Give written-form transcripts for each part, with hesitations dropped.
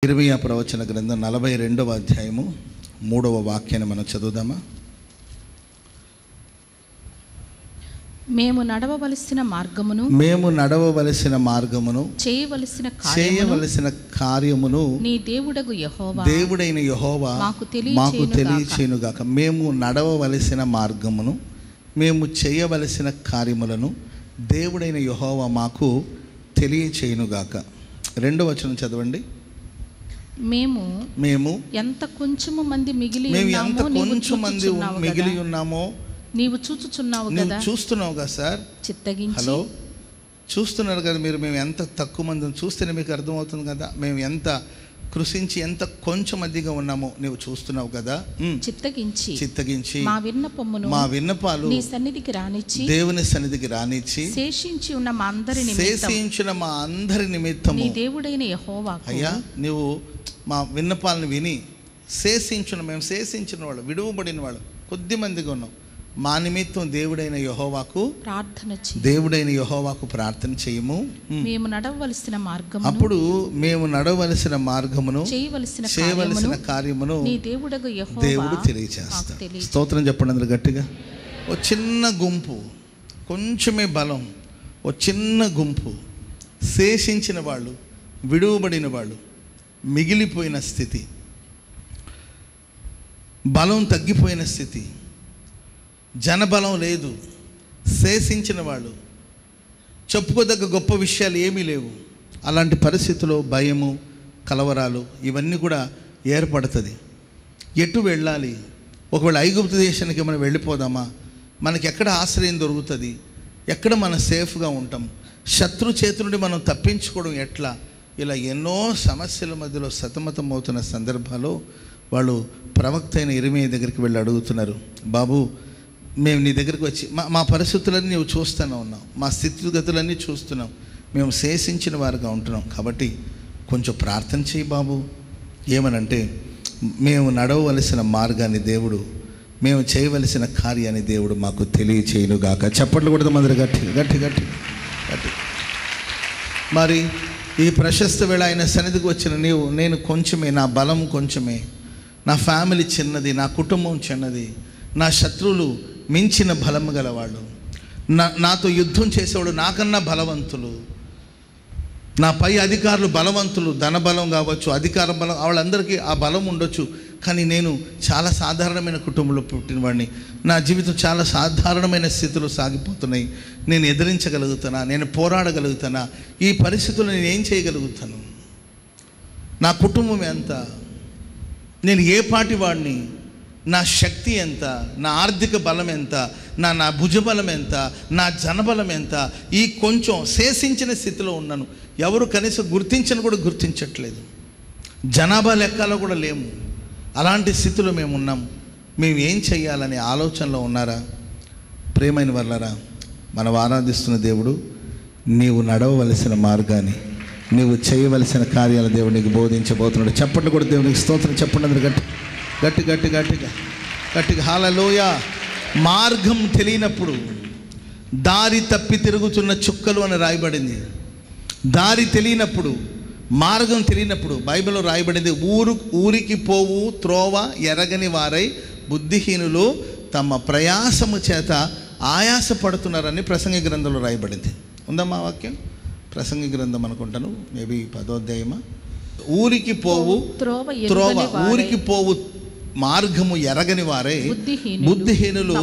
ఇర్మియా ప్రవచన గ్రంథం 42వ అధ్యాయము 3వ వాక్యాన్ని మనం చదువుదామా? మేము నడవవలసిన మార్గమును చేయవలసిన కార్యమును నీ దేవుడైన యెహోవా మాకు తెలియచేయునుగాక. మేము నడవవలసిన మార్గమును, మేము చేయవలసిన కార్యములను దేవుడైన యెహోవా మాకు తెలియచేయునుగాక. 2వ వచనం చదవండి. మేము ఎంత కొంచెము మంది మిగిలి ఉన్నామో నీవు చూచుచున్నావు కదా. చూస్తున్నావు కదా సార్, చిత్తగించి. హలో, చూస్తున్నారు కదా మీరు. మేము ఎంత తక్కువ మంది చూస్తేనే మీకు అర్థమవుతుంది కదా. మేము ఎంత కృషించి ఎంత కొంచెం మందిగా ఉన్నామో నీవు చూస్తున్నావు కదా. చిత్తగించి మా విన్నపాలు నీ సన్నిధికి రానిచ్చి, దేవుని సన్నిధికి రానిచ్చి, శేషించిన మా అందరి నిమిత్తం నీ దేవుడైన యెహోవాకు, అయ్యా నీవు మా విన్నపాలను విని మేము శేషించిన వాళ్ళు, విడువబడిన వాళ్ళు కొద్ది మందిగా ఉన్నాం. మా నిమిత్తం దేవుడైన యెహోవాకు ప్రార్థన చేయము. మేము నడవవలసిన మార్గము, అప్పుడు మేము నడవవలసిన మార్గమును చేయవలసిన కార్యమును దేవుడు తెలియచేస్తాడు. స్తోత్రం చెప్పండి అందరూ గట్టిగా. ఓ చిన్న గుంపు, కొంచెమే బలం, ఓ చిన్న గుంపు, శేషించిన వాళ్ళు, విడువబడిన వాళ్ళు, మిగిలిపోయిన స్థితి, బలం తగ్గిపోయిన స్థితి, జనబలం లేదు, శేషించిన వాళ్ళు, చెప్పుకోదగ్గ గొప్ప విషయాలు ఏమీ లేవు. అలాంటి పరిస్థితుల్లో భయము, కలవరాలు ఇవన్నీ కూడా ఏర్పడుతుంది. ఎటు వెళ్ళాలి? ఒకవేళ ఐగుప్తు దేశానికి మనం వెళ్ళిపోదామా? మనకి ఎక్కడ ఆశ్రయం దొరుకుతుంది? ఎక్కడ మనం సేఫ్గా ఉంటాం? శత్రు చేతి నుండి మనం తప్పించుకోవడం ఎట్లా? ఇలా ఎన్నో సమస్యల మధ్యలో సతమతం అవుతున్న సందర్భాల్లో వాళ్ళు ప్రవక్త అయిన ఇర్మియా దగ్గరికి వెళ్ళి అడుగుతున్నారు, బాబు మేము నీ దగ్గరికి వచ్చి మా పరిస్థితులన్నీ నీవు చూస్తూనే ఉన్నావు, మా స్థితిగతులన్నీ చూస్తున్నాం, మేము శేషించిన వారుగా ఉంటున్నాం, కాబట్టి కొంచెం ప్రార్థన చేయి బాబు. ఏమనంటే, మేము నడవవలసిన మార్గాన్ని దేవుడు, మేము చేయవలసిన కార్యాన్ని దేవుడు మాకు తెలియచేయునుగాక. చప్పట్లు కొడదాం అందరూ గట్టి గట్టి గట్టి గట్టి. మరి ఈ ప్రశస్త వేళ ఆయన సన్నిధికి వచ్చిన నేను కొంచెమే, నా బలం కొంచెమే, నా ఫ్యామిలీ చిన్నది, నా కుటుంబం చిన్నది, నా శత్రువులు మించిన బలము గలవాళ్ళు, నాతో యుద్ధం చేసేవాడు నాకన్నా బలవంతులు, నా పై అధికారులు బలవంతులు, ధనబలం కావచ్చు, అధికార బలం, వాళ్ళందరికీ ఆ బలం ఉండొచ్చు. కానీ నేను చాలా సాధారణమైన కుటుంబంలో పుట్టినవాడిని, నా జీవితం చాలా సాధారణమైన స్థితిలో సాగిపోతున్నాయి. నేను ఎదిరించగలుగుతానా? నేను పోరాడగలుగుతానా? ఈ పరిస్థితుల్లో నేను ఏం చేయగలుగుతాను? నా కుటుంబం ఎంత? నేను ఏ పాటి వాడిని? నా శక్తి ఎంత? నా ఆర్థిక బలం ఎంత? నా భుజబలం ఎంత? నా జనబలం ఎంత? ఈ కొంచెం శేషించిన స్థితిలో ఉన్నాను. ఎవరు కనీసం గుర్తించట్లేదు. జనాభా లెక్కలో కూడా లేము. అలాంటి స్థితిలో మేము ఉన్నాం. మేము ఏం చెయ్యాలనే ఆలోచనలో ఉన్నారా? ప్రియమైన వాళ్ళారా, మనం ఆరాధిస్తున్న దేవుడు నీవు నడవవలసిన మార్గాన్ని, నీవు చేయవలసిన కార్యాల దేవుడు నీకు బోధించబోతున్నాడు. చప్పట్లు కూడా దేవునికి స్తోత్రం చెప్పండి అందరూ గట్టి గట్టి గట్టి గట్టిగా గట్టిగా. హల్లెలూయా. మార్గం తెలియనప్పుడు దారి తప్పి తిరుగుతున్న చుక్కలు అని రాయబడింది. దారి తెలియనప్పుడు, మార్గం తెలియనప్పుడు బైబిల్లో రాయబడింది, ఊరికి పోవు త్రోవ ఎరగని వారై బుద్ధిహీనులు తమ ప్రయాసము చేత ఆయాస పడుతున్నారని ప్రసంగి గ్రంథంలో రాయబడింది. ఉందమ్మా వాక్యం? ప్రసంగి గ్రంథం అనుకుంటాను, మేబీ 10వ అధ్యాయమా. ఊరికి పోవు త్రోవ, ఊరికి పోవు మార్గము ఎరగని వారే బుద్ధిహీనులు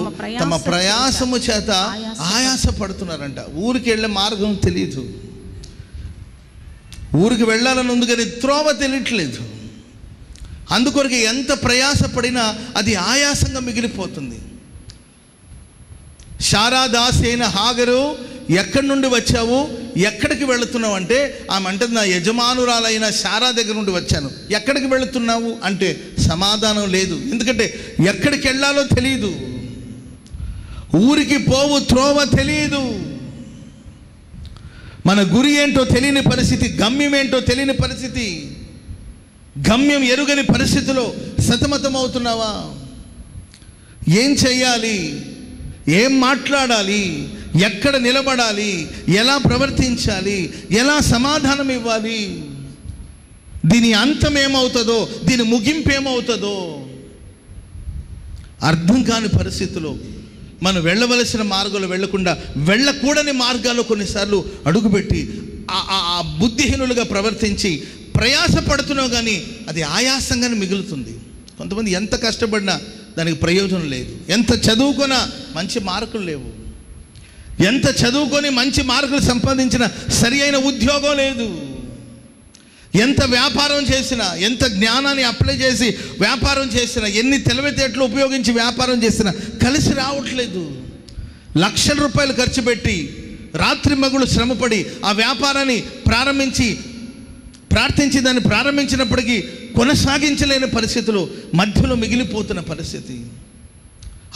తమ ప్రయాసము చేత ఆయాస పడుతున్నారంట. ఊరికి వెళ్ళే మార్గం తెలియదు, ఊరికి వెళ్ళాలని ఉంది కానీ త్రోవ తెలియట్లేదు. అందుకొరకు ఎంత ప్రయాసపడినా అది ఆయాసంగా మిగిలిపోతుంది. శారాదాసి అయిన హాగరు, ఎక్కడి నుండి వచ్చావు, ఎక్కడికి వెళుతున్నావు అంటే, ఆమె అంటే నా యజమానురాలైన శారా దగ్గర నుండి వచ్చాను. ఎక్కడికి వెళుతున్నావు అంటే సమాధానం లేదు. ఎందుకంటే ఎక్కడికి వెళ్ళాలో తెలియదు. ఊరికి పోవు త్రోవ తెలియదు. మన గురి ఏంటో తెలియని పరిస్థితి, గమ్యం ఏంటో తెలియని పరిస్థితి, గమ్యం ఎరుగని పరిస్థితిలో సతమతం అవుతున్నావా? ఏం చెయ్యాలి? ఏం మాట్లాడాలి? ఎక్కడ నిలబడాలి? ఎలా ప్రవర్తించాలి? ఎలా సమాధానం ఇవ్వాలి? దీని అంతం ఏమవుతుందో, దీని ముగింపు ఏమవుతుందో అర్థం కాని పరిస్థితుల్లో మనం వెళ్ళవలసిన మార్గాలు వెళ్ళకుండా వెళ్ళకూడని మార్గాల్లో కొన్నిసార్లు అడుగుపెట్టి ఆ బుద్ధిహీనులుగా ప్రవర్తించి ప్రయాసపడుతున్నావు, కానీ అది ఆయాసంగానే మిగులుతుంది. కొంతమంది ఎంత కష్టపడినా దానికి ప్రయోజనం లేదు. ఎంత చదువుకున్నా మంచి మార్కులు లేవు. ఎంత చదువుకొని మంచి మార్కులు సంపాదించిన సరి అయిన ఉద్యోగం లేదు. ఎంత వ్యాపారం చేసినా, ఎంత జ్ఞానాన్ని అప్లై చేసి వ్యాపారం చేసినా, ఎన్ని తెలివితేటలు ఉపయోగించి వ్యాపారం చేసినా కలిసి రావట్లేదు. లక్షల రూపాయలు ఖర్చు పెట్టి రాత్రి మగులు శ్రమపడి ఆ వ్యాపారాన్ని ప్రార్థించి దాన్ని ప్రారంభించినప్పటికీ కొనసాగించలేని పరిస్థితులు, మధ్యలో మిగిలిపోతున్న పరిస్థితి.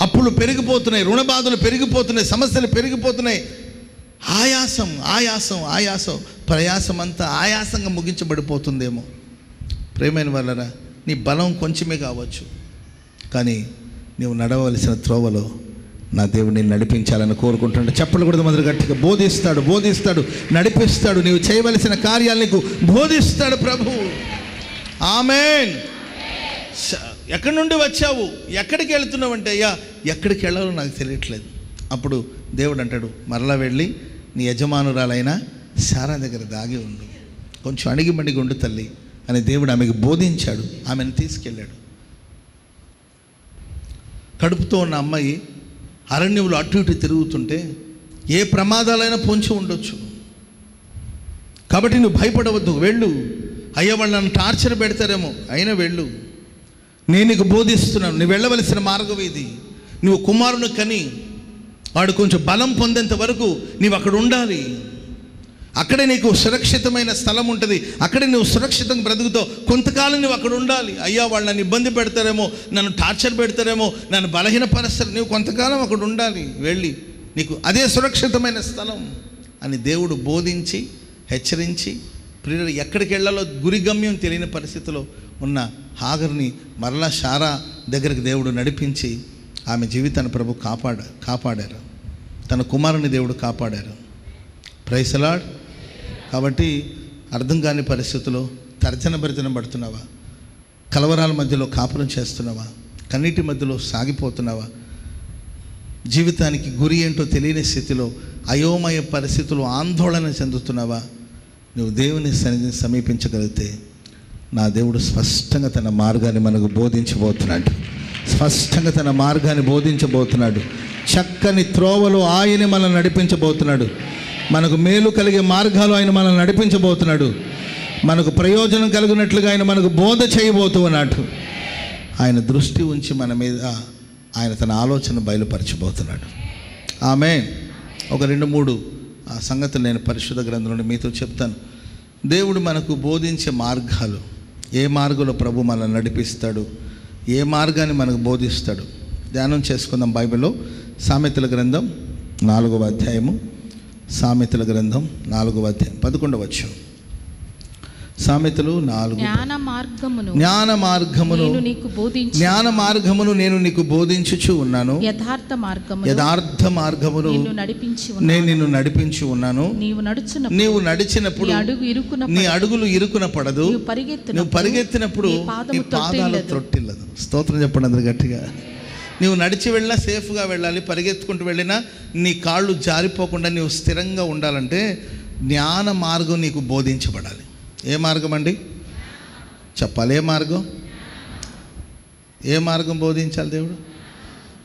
అప్పులు పెరిగిపోతున్నాయి, రుణ బాధలు పెరిగిపోతున్నాయి, సమస్యలు పెరిగిపోతున్నాయి. ఆయాసం ప్రయాసం అంతా ఆయాసంగా ముగించబడిపోతుందేమో. ప్రేమైన వాళ్ళరా, నీ బలం కొంచెమే కావచ్చు, కానీ నీవు నడవలసిన త్రోవలో నా దేవుడిని నడిపించాలని కోరుకుంటున్నాడు. చెప్పలు కూడా మొదలు గట్టిగా బోధిస్తాడు, నడిపిస్తాడు. నీవు చేయవలసిన కార్యాలు నీకు బోధిస్తాడు ప్రభువు. ఆమేన్. ఎక్కడి నుండి వచ్చావు, ఎక్కడికి వెళ్తున్నావు అంటే, అయ్యా ఎక్కడికి వెళ్ళాలో నాకు తెలియట్లేదు. అప్పుడు దేవుడు అంటాడు, మరలా వెళ్ళి నీ యజమానురాలైన శారా దగ్గర దాగి ఉండు, కొంచెం అణిగిమణిగి ఉండు తల్లి అని దేవుడు ఆమెకు బోధించాడు. ఆమెను తీసుకెళ్ళాడు. కడుపుతో ఉన్న అమ్మాయి అరణ్యంలో అటు ఇటు తిరుగుతుంటే ఏ ప్రమాదాలైనా పొంచి ఉండొచ్చు. కాబట్టి నువ్వు భయపడవద్దు, వెళ్ళు. అయ్యా వాళ్ళు నన్ను టార్చర్ పెడతారేమో, అయినా వెళ్ళు, నేను నీకు బోధిస్తున్నాను. నువ్వు వెళ్ళవలసిన మార్గం ఇది. నువ్వు కుమారుని కని వాడు కొంచెం బలం పొందేంత వరకు నీవు అక్కడ ఉండాలి. అక్కడే నీకు సురక్షితమైన స్థలం ఉంటుంది, అక్కడే నువ్వు సురక్షితంగా బ్రతుకుతావు. కొంతకాలం నువ్వు అక్కడ ఉండాలి. అయ్యా వాళ్ళు నన్ను ఇబ్బంది పెడతారేమో, నన్ను టార్చర్ పెడతారేమో, నన్ను బలహీనపరుస్తారు, నువ్వు కొంతకాలం అక్కడ ఉండాలి, వెళ్ళి నీకు అదే సురక్షితమైన స్థలం అని దేవుడు బోధించి హెచ్చరించి, ప్రియులు ఎక్కడికి వెళ్ళాలో గురిగమ్యం తెలియని పరిస్థితిలో ఉన్న హాగర్ని మరలా శారా దగ్గరికి దేవుడు నడిపించి ఆమె జీవితాన్ని ప్రభు కాపాడారు. తన కుమారుని దేవుడు కాపాడారు. Praise the lord. కాబట్టి అర్థం కాని పరిస్థితుల్లో తర్జన పడుతున్నావా? కలవరాల మధ్యలో కాపురం చేస్తున్నావా? కన్నీటి మధ్యలో సాగిపోతున్నావా? జీవితానికి గురి ఏంటో తెలియని స్థితిలో అయోమయ పరిస్థితులు ఆందోళన చెందుతున్నావా? నువ్వు దేవుని సన్నిధిని సమీపించగలిగితే నా దేవుడు స్పష్టంగా తన మార్గాన్ని మనకు బోధించబోతున్నాడు. చక్కని త్రోవలో ఆయన మనల్ని నడిపించబోతున్నాడు. మనకు మేలు కలిగే మార్గాలు ఆయన మనల్ని నడిపించబోతున్నాడు. మనకు ప్రయోజనం కలిగినట్లుగా ఆయన మనకు బోధ చేయబోతున్నాడు. ఆయన దృష్టి ఉంచి మన మీద ఆయన తన ఆలోచన బయలుపరచబోతున్నాడు. ఆమేన్. ఒక 2-3 సంగతులు నేను పరిశుద్ధ గ్రంథంలో మీతో చెప్తాను. దేవుడు మనకు బోధించే మార్గాలు, ఏ మార్గంలో ప్రభు మనల్ని నడిపిస్తాడు, ఏ మార్గాన్ని మనకు బోధిస్తాడు ధ్యానం చేసుకుందాం. బైబిల్లో సామెతల గ్రంథం 4వ అధ్యాయము, సామెతల గ్రంథం 4వ అధ్యాయం 11వ వచనం. సామెతలు 4. జ్ఞాన మార్గమును నేను నీకు బోధించుచు ఉన్నాను, యథార్థ మార్గమును నేను నిన్ను నడిపించి ఉన్నాను. నీవు నడిచినప్పుడు నీ అడుగులు ఇరుకున పడదు, నువ్వు పరిగెత్తినప్పుడు నీ పాదాలు త్రొట్టిల్లదు. స్తోత్రం చెప్పండి అందరు గట్టిగా. నువ్వు నడిచి వెళ్ళినా సేఫ్గా వెళ్ళాలి, పరిగెత్తుకుంటూ వెళ్ళినా నీ కాళ్ళు జారిపోకుండా నీవు స్థిరంగా ఉండాలంటే జ్ఞాన మార్గం నీకు బోధించబడాలి. ఏ మార్గం అండి చెప్పాలి? ఏ మార్గం బోధించాలి దేవుడు?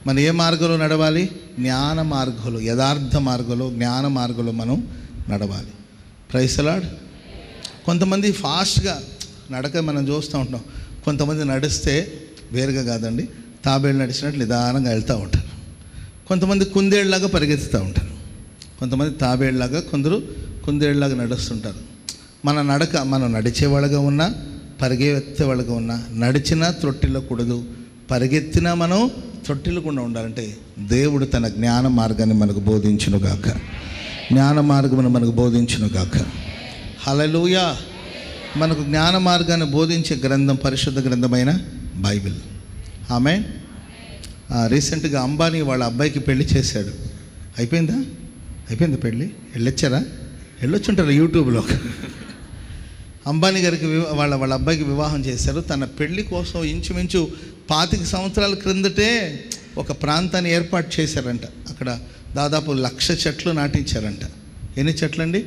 మనం ఏ మార్గంలో నడవాలి? జ్ఞాన మార్గంలో, యథార్థ మార్గంలో, జ్ఞాన మార్గంలో మనం నడవాలి. Praise the lord. కొంతమంది ఫాస్ట్గా నడక మనం చూస్తూ ఉంటాం. కొంతమంది నడిస్తే వేరుగా కాదండి, తాబేళ్ళు నడిచినట్లు నిదానంగా వెళ్తూ ఉంటారు. కొంతమంది కుందేళ్ళలాగా పరిగెత్తుతూ ఉంటారు. కొంతమంది తాబేళ్ళలాగా, కొందరు కుందేళ్ళలాగా నడుస్తుంటారు. మన నడక, మనం నడిచేవాళ్ళగా ఉన్నా పరిగెత్తేవాళ్ళగా ఉన్నా, నడిచినా త్రొట్టిల్లకూడదు, పరిగెత్తినా మనం త్రొట్టిల్లకుండా ఉండాలంటే దేవుడు తన జ్ఞాన మార్గాన్ని మనకు బోధించునుగాక. హల్లెలూయా. మనకు జ్ఞాన మార్గాన్ని బోధించే గ్రంథం పరిశుద్ధ గ్రంథమైన బైబిల్. ఆమేన్. రీసెంట్గా అంబానీ వాళ్ళ అబ్బాయికి పెళ్లి చేశాడు. అయిపోయిందా పెళ్ళి? వెళ్ళొచ్చుంటారు యూట్యూబ్లో. అంబానీ గారికి వాళ్ళ అబ్బాయికి వివాహం చేశారు. తన పెళ్లి కోసం ఇంచుమించు 25 సంవత్సరాల క్రిందటే ఒక ప్రాంతాన్ని ఏర్పాటు చేశారంట. అక్కడ దాదాపు 1,00,000 చెట్లు నాటించారంట. ఎన్ని చెట్లు అండి?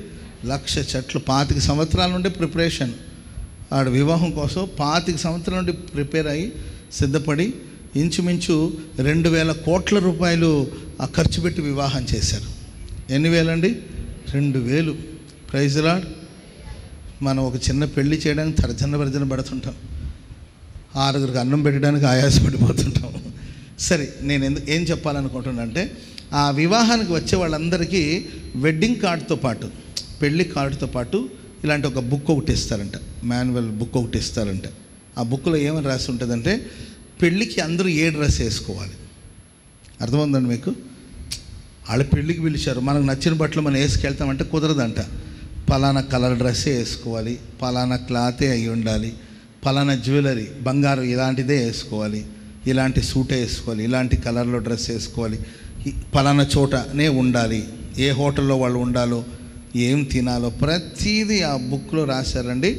1,00,000 చెట్లు. 25 సంవత్సరాల నుండి ప్రిపరేషన్. ఆడ వివాహం కోసం 25 సంవత్సరాల నుండి ప్రిపేర్ అయ్యి సిద్ధపడి ఇంచుమించు 2,000 కోట్ల రూపాయలు ఖర్చు పెట్టి వివాహం చేశారు. ఎన్ని వేలండి? 2,000. Praise lord. మనం ఒక చిన్న పెళ్లి చేయడానికి తర్జన పడుతుంటాం, 6గురికి అన్నం పెట్టడానికి ఆయాసపడిపోతుంటాం. సరే, నేను ఏం చెప్పాలనుకుంటున్నా అంటే, ఆ వివాహానికి వచ్చే వాళ్ళందరికీ వెడ్డింగ్ కార్డుతో పాటు, పెళ్లి కార్డుతో పాటు ఇలాంటి ఒక బుక్ ఒకటి ఇస్తారంట, మాన్యువల్ బుక్ ఒకటి ఇస్తారంట. ఆ బుక్లో ఏమని రాసి ఉంటుందంటే, పెళ్ళికి అందరూ ఏ డ్రెస్ వేసుకోవాలి. అర్థమవుతుందండి మీకు? వాళ్ళ పెళ్ళికి పిలిచారు, మనకు నచ్చిన బట్టలు మనం వేసుకెళ్తామంటే కుదరదంట. పలానా కలర్ డ్రెస్సే వేసుకోవాలి, పలానా క్లాతే అయి ఉండాలి, పలానా జ్యువెలరీ బంగారం ఇలాంటిదే వేసుకోవాలి, ఇలాంటి సూటే వేసుకోవాలి, ఇలాంటి కలర్లో డ్రెస్ వేసుకోవాలి, పలానా చోటనే ఉండాలి, ఏ హోటల్లో వాళ్ళు ఉండాలో, ఏం తినాలో ప్రతిదీ ఆ బుక్లో రాశారండి.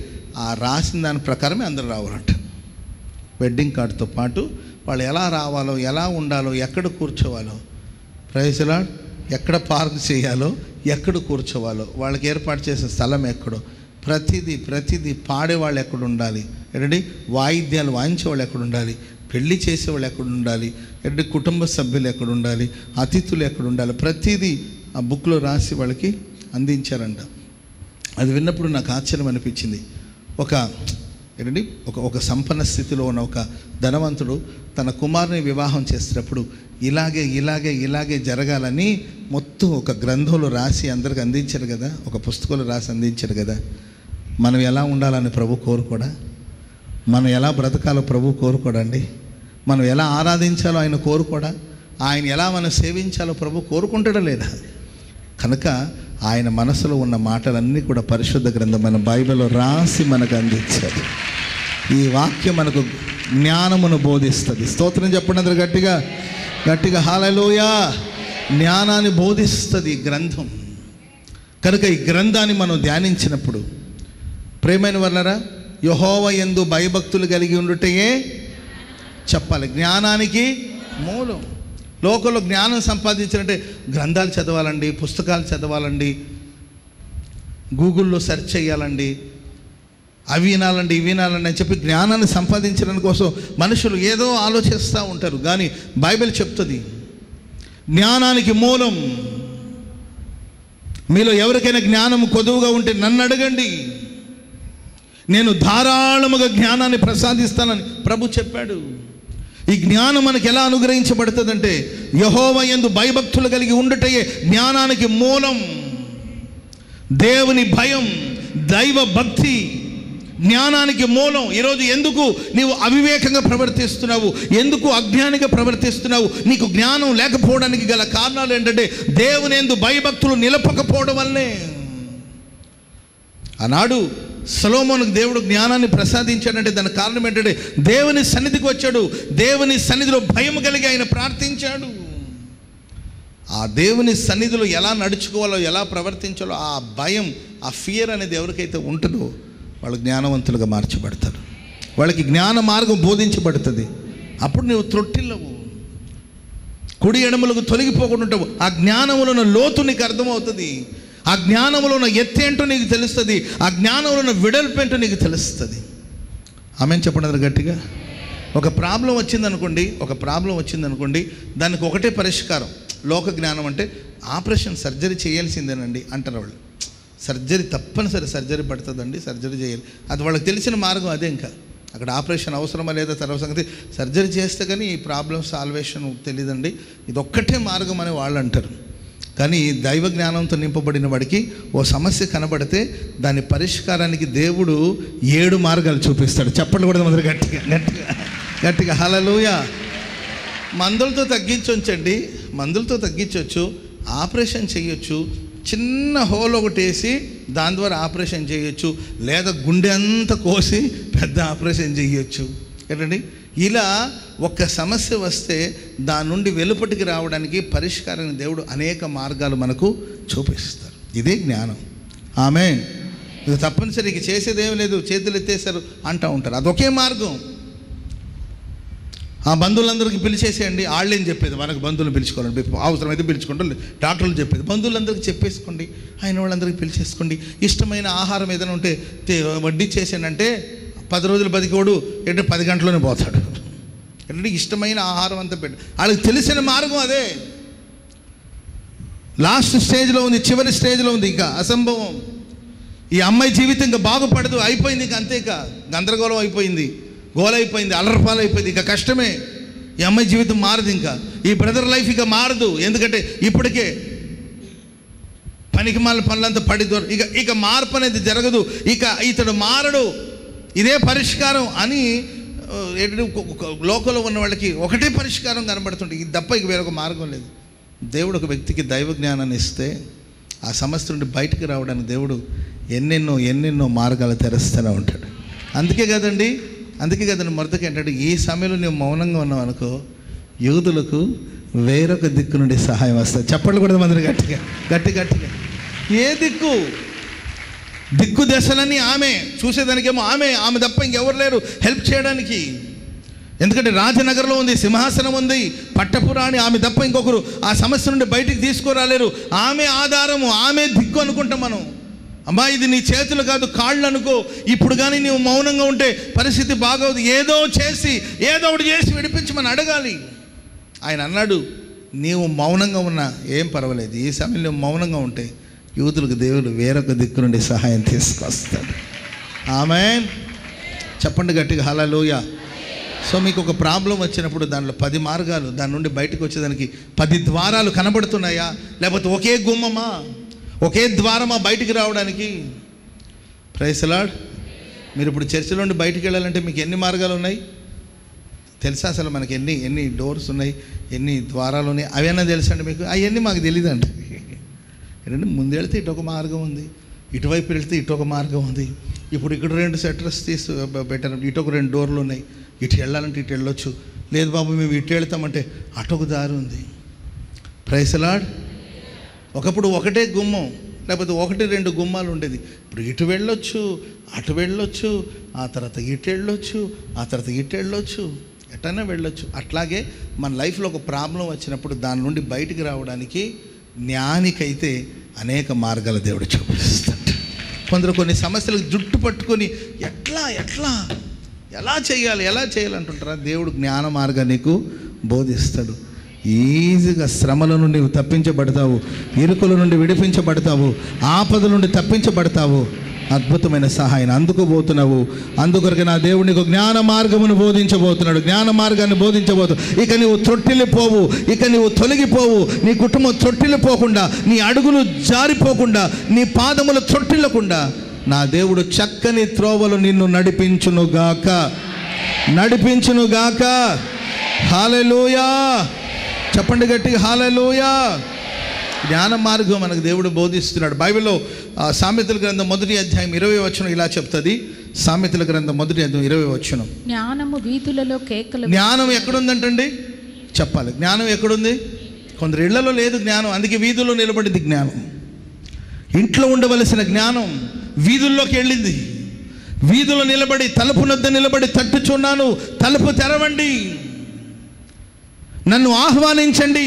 ఆ రాసిన దాని ప్రకారమే అందరూ రావాలంట. వెడ్డింగ్ కార్డుతో పాటు వాళ్ళు ఎలా రావాలో, ఎలా ఉండాలో, ఎక్కడ కూర్చోవాలో, ప్రైజ్ లార్డ్, ఎక్కడ పార్క్ చేయాలో, ఎక్కడ కూర్చోవాలో, వాళ్ళకి ఏర్పాటు చేసే స్థలం ఎక్కడో, ప్రతిదీ పాడేవాళ్ళు ఎక్కడ ఉండాలి, ఏంటంటే వాయిద్యాలు వాయించేవాళ్ళు ఎక్కడ ఉండాలి, పెళ్లి చేసేవాళ్ళు ఎక్కడ ఉండాలి, ఏంటంటే కుటుంబ సభ్యులు ఎక్కడ ఉండాలి, అతిథులు ఎక్కడ ఉండాలి, ప్రతిదీ ఆ బుక్లో రాసి వాళ్ళకి అందించారంట. అది విన్నప్పుడు నాకు ఆశ్చర్యం అనిపించింది. ఒక సంపన్న స్థితిలో ఉన్న ఒక ధనవంతుడు తన కుమారుని వివాహం చేసేటప్పుడు ఇలాగే జరగాలని మొత్తం ఒక గ్రంథంలో రాసి అందరికి అందించారు కదా, ఒక పుస్తకంలో రాసి అందించారు కదా. మనం ఎలా ఉండాలని ప్రభు కోరుకోడా? మనం ఎలా బ్రతకాలో ప్రభు కోరుకోడండి? మనం ఎలా ఆరాధించాలో ఆయన కోరుకోడా? ఆయన ఎలా మనం సేవించాలో ప్రభు కోరుకుంటాడా లేదా? కనుక ఆయన మనసులో ఉన్న మాటలన్నీ కూడా పరిశుద్ధ గ్రంథమైన బైబిల్లో రాసి మనకు అందించారు. ఈ వాక్యం మనకు జ్ఞానమును బోధిస్తుంది. స్తోత్రం చెప్పండి అందరూ గట్టిగా హల్లెలూయా. జ్ఞానాన్ని బోధిస్తుంది గ్రంథం. కనుక ఈ గ్రంథాన్ని మనం ధ్యానించినప్పుడు ప్రియమైన వాళ్ళరా, యెహోవా యందు భయభక్తులు కలిగి ఉండుటయే చెప్పాలి జ్ఞానానికి మూలం. లోకంలో జ్ఞానం సంపాదించాలంటే గ్రంథాలు చదవాలండి, పుస్తకాలు చదవాలండి, గూగుల్లో సెర్చ్ చేయాలండి, అవి వినాలండి ఇవి వినాలండి అని చెప్పి జ్ఞానాన్ని సంపాదించడం కోసం మనుషులు ఏదో ఆలోచిస్తూ ఉంటారు. కానీ బైబిల్ చెప్తుంది జ్ఞానానికి మూలం. మీలో ఎవరికైనా జ్ఞానం కొదువుగా ఉంటే నన్ను అడగండి, నేను ధారాళముగా జ్ఞానాన్ని ప్రసాదిస్తానని ప్రభు చెప్పాడు. ఈ జ్ఞానం మనకు ఎలా అనుగ్రహించబడుతుందంటే, యెహోవా యందు భయభక్తులు కలిగి ఉండుటయే జ్ఞానానికి మూలం. దేవుని భయం, దైవ భక్తి జ్ఞానానికి మూలం. ఈరోజు ఎందుకు నీవు అవివేకంగా ప్రవర్తిస్తున్నావు, ఎందుకు అజ్ఞానిగా ప్రవర్తిస్తున్నావు? నీకు జ్ఞానం లేకపోవడానికి గల కారణాలు ఏంటంటే దేవుని యందు భయభక్తులు నిలపకపోవడం వల్లే. ఆనాడు సొలొమోనుకు దేవుడు జ్ఞానాన్ని ప్రసాదించాడంటే దానికి కారణం ఏంటంటే దేవుని సన్నిధికి వచ్చాడు, దేవుని సన్నిధిలో భయం కలిగి ఆయన ప్రార్థించాడు. ఆ దేవుని సన్నిధిలో ఎలా నడుచుకోవాలో, ఎలా ప్రవర్తించాలో, ఆ భయం, ఆ ఫియర్ అనేది ఎవరికైతే ఉంటుందో వాళ్ళు జ్ఞానవంతులుగా మార్చబడతారు. వాళ్ళకి జ్ఞాన మార్గం బోధించబడుతుంది. అప్పుడు నువ్వు త్రొట్టిల్లవు, కుడి ఎడమలకు తొలగిపోకుండా ఉంటావు. ఆ జ్ఞానంలో ఉన్న లోతు నీకు అర్థమవుతుంది, ఆ జ్ఞానంలో ఉన్న ఎత్తేంటో నీకు తెలుస్తుంది, ఆ జ్ఞానంలో ఉన్న వెడల్పేంటో నీకు తెలుస్తుంది. ఆమెను చెప్పండి గట్టిగా. ఒక ప్రాబ్లం వచ్చిందనుకోండి, దానికి ఒకటే పరిష్కారం. లోక జ్ఞానం అంటే ఆపరేషన్, సర్జరీ చేయాల్సిందేనండి అంటారు వాళ్ళు. సర్జరీ తప్పనిసరి, సర్జరీ పడుతుందండి, సర్జరీ చేయాలి. అది వాళ్ళకి తెలిసిన మార్గం అదే. ఇంకా అక్కడ ఆపరేషన్ అవసరమా లేదా తర్వాత సంగతి. సర్జరీ చేస్తే కానీ ఈ ప్రాబ్లం సాల్వేషన్ తెలియదండి, ఇది ఒక్కటే మార్గం అని వాళ్ళు అంటారు. కానీ దైవ జ్ఞానంతో నింపబడిన వాడికి ఓ సమస్య కనబడితే దాని పరిష్కారానికి దేవుడు 7 మార్గాలు చూపిస్తాడు. చెప్పండి కూడా మొదలు గట్టిగా హల్లెలూయా. మందులతో తగ్గించవచ్చు, ఆపరేషన్ చేయొచ్చు, చిన్న హోల్ ఒకటి వేసి దాని ద్వారా ఆపరేషన్ చేయొచ్చు, లేదా గుండె అంతా కోసి పెద్ద ఆపరేషన్ చేయొచ్చు. ఏంటండి, ఇలా ఒక సమస్య వస్తే దాని నుండి వెలుపటికి రావడానికి పరిష్కారాన్ని దేవుడు అనేక మార్గాలు మనకు చూపిస్తారు. ఇదే జ్ఞానం. ఆమేన్. ఇది తప్పనిసరికి చేసేది ఏం లేదు, చేతులు ఎత్తేసారు అంటూ ఉంటారు. అదొకే మార్గం. ఆ బంధువులందరికీ పిలిచేసేయండి, వాళ్ళేం చెప్పేది మనకు బంధువులను పిలుచుకోవాలండి, అవసరమైతే పిలుచుకుంటారు, డాక్టర్లు చెప్పేది బంధువులందరికీ చెప్పేసుకోండి, అయిన వాళ్ళందరికీ పిలిచేసుకోండి. ఇష్టమైన ఆహారం ఏదైనా ఉంటే వడ్డిచ్చేసానంటే 10 రోజులు బతికోడు ఏంటంటే 10 గంటల్లోనే పోతాడు. ఏంటంటే ఇష్టమైన ఆహారం అంతా పెట్టు. వాళ్ళకి తెలిసిన మార్గం అదే. లాస్ట్ స్టేజ్లో ఉంది, చివరి స్టేజ్లో ఉంది, ఇంకా అసంభవం. ఈ అమ్మాయి జీవితం ఇంకా బాగుపడదు, అయిపోయింది, ఇంకా అంతే, ఇక గందరగోళం అయిపోయింది, గోలైపోయింది, అలరపాలు అయిపోయింది, ఇక కష్టమే. ఈ అమ్మాయి జీవితం మారదు, ఇంకా ఈ బ్రదర్ లైఫ్ ఇక మారదు. ఎందుకంటే ఇప్పటికే పనికి మాల పనులంతా పడి ఇక మార్పు అనేది జరగదు, ఇక ఇతడు మారడు, ఇదే పరిష్కారం అని లోకంలో ఉన్న వాళ్ళకి ఒకటే పరిష్కారం కనబడుతుంది. ఇది తప్ప ఇక వేరొక మార్గం లేదు. దేవుడు ఒక వ్యక్తికి దైవ జ్ఞానాన్ని ఇస్తే ఆ సమస్య నుండి బయటికి రావడానికి దేవుడు ఎన్నెన్నో మార్గాలు తెరుస్తూనే ఉంటాడు. అందుకే కదండి మొదటికి ఏంటంటే ఈ సమయంలో నువ్వు మౌనంగా ఉన్నావు అనుకో, యూదులకు వేరొక దిక్కు నుండి సహాయం వస్తుంది. చెప్పండి కూడా మంది గట్టిగా ఏ దిక్కు దశలని ఆమె చూసేదానికేమో ఆమె తప్ప ఇంకెవరు లేరు హెల్ప్ చేయడానికి. ఎందుకంటే రాజనగర్లో ఉంది, సింహాసనం ఉంది, పట్టపురాణి, ఆమె తప్ప ఇంకొకరు ఆ సమస్య నుండి బయటికి తీసుకురాలేరు. ఆమె ఆధారము, ఆమె దిక్కు అనుకుంటాం మనం. అమ్మా ఇది నీ చేతులు కాదు, కాళ్ళు అనుకో. ఇప్పుడు కానీ నీవు మౌనంగా ఉంటే పరిస్థితి బాగోదు. ఏదో ఒకటి చేసి విడిపించమని అడగాలి. ఆయన అన్నాడు, నీవు మౌనంగా ఉన్నా ఏం పర్వాలేదు, ఈ సమయంలో నువ్వు మౌనంగా ఉంటే యూదులకు దేవుడు వేరొక దిక్కు నుండి సహాయం తీసుకొస్తాడు. ఆమేన్. చెప్పండి గట్టిగా హల్లెలూయా. సో మీకు ఒక ప్రాబ్లం వచ్చినప్పుడు దానిలో 10 మార్గాలు, దాని నుండి బయటకు వచ్చేదానికి 10 ద్వారాలు కనబడుతున్నాయా, లేకపోతే ఒకే గుమ్మమా, ఒకే ద్వారమా బయటికి రావడానికి? Praise the Lord. మీరు ఇప్పుడు చర్చిలో నుండి బయటికి వెళ్ళాలంటే మీకు ఎన్ని మార్గాలు ఉన్నాయి తెలుసా? అసలు మనకి ఎన్ని డోర్స్ ఉన్నాయి, ఎన్ని ద్వారాలు ఉన్నాయి, అవన్నీ తెలుసా అండి మీకు? అవన్నీ మాకు తెలియదండి. ఏంటంటే ముందు వెళ్తే ఇటొక మార్గం ఉంది, ఇటువైపు వెళ్తే ఇటొక మార్గం ఉంది. ఇప్పుడు ఇక్కడ 2 సెటర్స్ తీసి పెట్టారు, ఇటొక 2 డోర్లు ఉన్నాయి, ఇటు వెళ్ళాలంటే ఇటు వెళ్ళొచ్చు. లేదు బాబు మేము ఇటు వెళ్తామంటే అటొక దారి ఉంది. Praise the Lord. ఒకప్పుడు ఒకటే గుమ్మం, లేకపోతే 1-2 గుమ్మాలు ఉండేది. ఇప్పుడు ఇటు వెళ్ళొచ్చు, అటు వెళ్ళొచ్చు, ఆ తర్వాత ఇటు వెళ్ళొచ్చు, ఆ తర్వాత ఇటు వెళ్ళొచ్చు, ఎటైనా వెళ్ళొచ్చు. అట్లాగే మన లైఫ్లో ఒక ప్రాబ్లం వచ్చినప్పుడు దాని నుండి బయటికి రావడానికి జ్ఞానికైతే అనేక మార్గాలు దేవుడు చూపిస్తాడు. కొందరు కొన్ని సమస్యలకు జుట్టు పట్టుకొని ఎలా చేయాలి అంటుంటారా? దేవుడు జ్ఞాన మార్గాన్ని నీకు బోధిస్తాడు. ఈజీగా శ్రమల నుండి తప్పించబడతావు, ఇరుకుల నుండి విడిపించబడతావు, ఆపద నుండి తప్పించబడతావు. అద్భుతమైన సహాయాన్ని అందుకోబోతున్నావు. అందుకొరకు నా దేవుడు నీకు జ్ఞాన మార్గమును బోధించబోతున్నాడు, జ్ఞాన మార్గాన్ని బోధించబోతున్నాడు. ఇక నీవు త్రొట్టిల్లిపోవు, ఇక నీవు తొలగిపోవు, నీ కుటుంబం త్రొట్టిల్లిపోకుండా, నీ అడుగులు జారిపోకుండా, నీ పాదములు త్రొట్టిల్లకుండా నా దేవుడు చక్కని త్రోవలు నిన్ను నడిపించునుగాక. హల్లెలూయా. చెప్పండి గట్టిగా హల్లెలూయా. జ్ఞాన మార్గం మనకు దేవుడు బోధిస్తున్నాడు. బైబిల్లో సామెతల గ్రంథం 1వ అధ్యాయం 20వ వచనం ఇలా చెప్తుంది. సామెతల గ్రంథం 1వ అధ్యాయం 20వ వచనం, జ్ఞానము వీధులలో కేకలు. జ్ఞానం ఎక్కడుందంటండి? చెప్పాలి. జ్ఞానం ఎక్కడుంది? కొందరు ఇళ్లలో లేదు జ్ఞానం, అందుకే వీధుల్లో నిలబడింది జ్ఞానం. ఇంట్లో ఉండవలసిన జ్ఞానం వీధుల్లోకి వెళ్ళింది. వీధుల్లో నిలబడి, తలుపు వద్ద నిలబడి తట్టుచున్నాను, తలుపు తెరవండి, నన్ను ఆహ్వానించండి.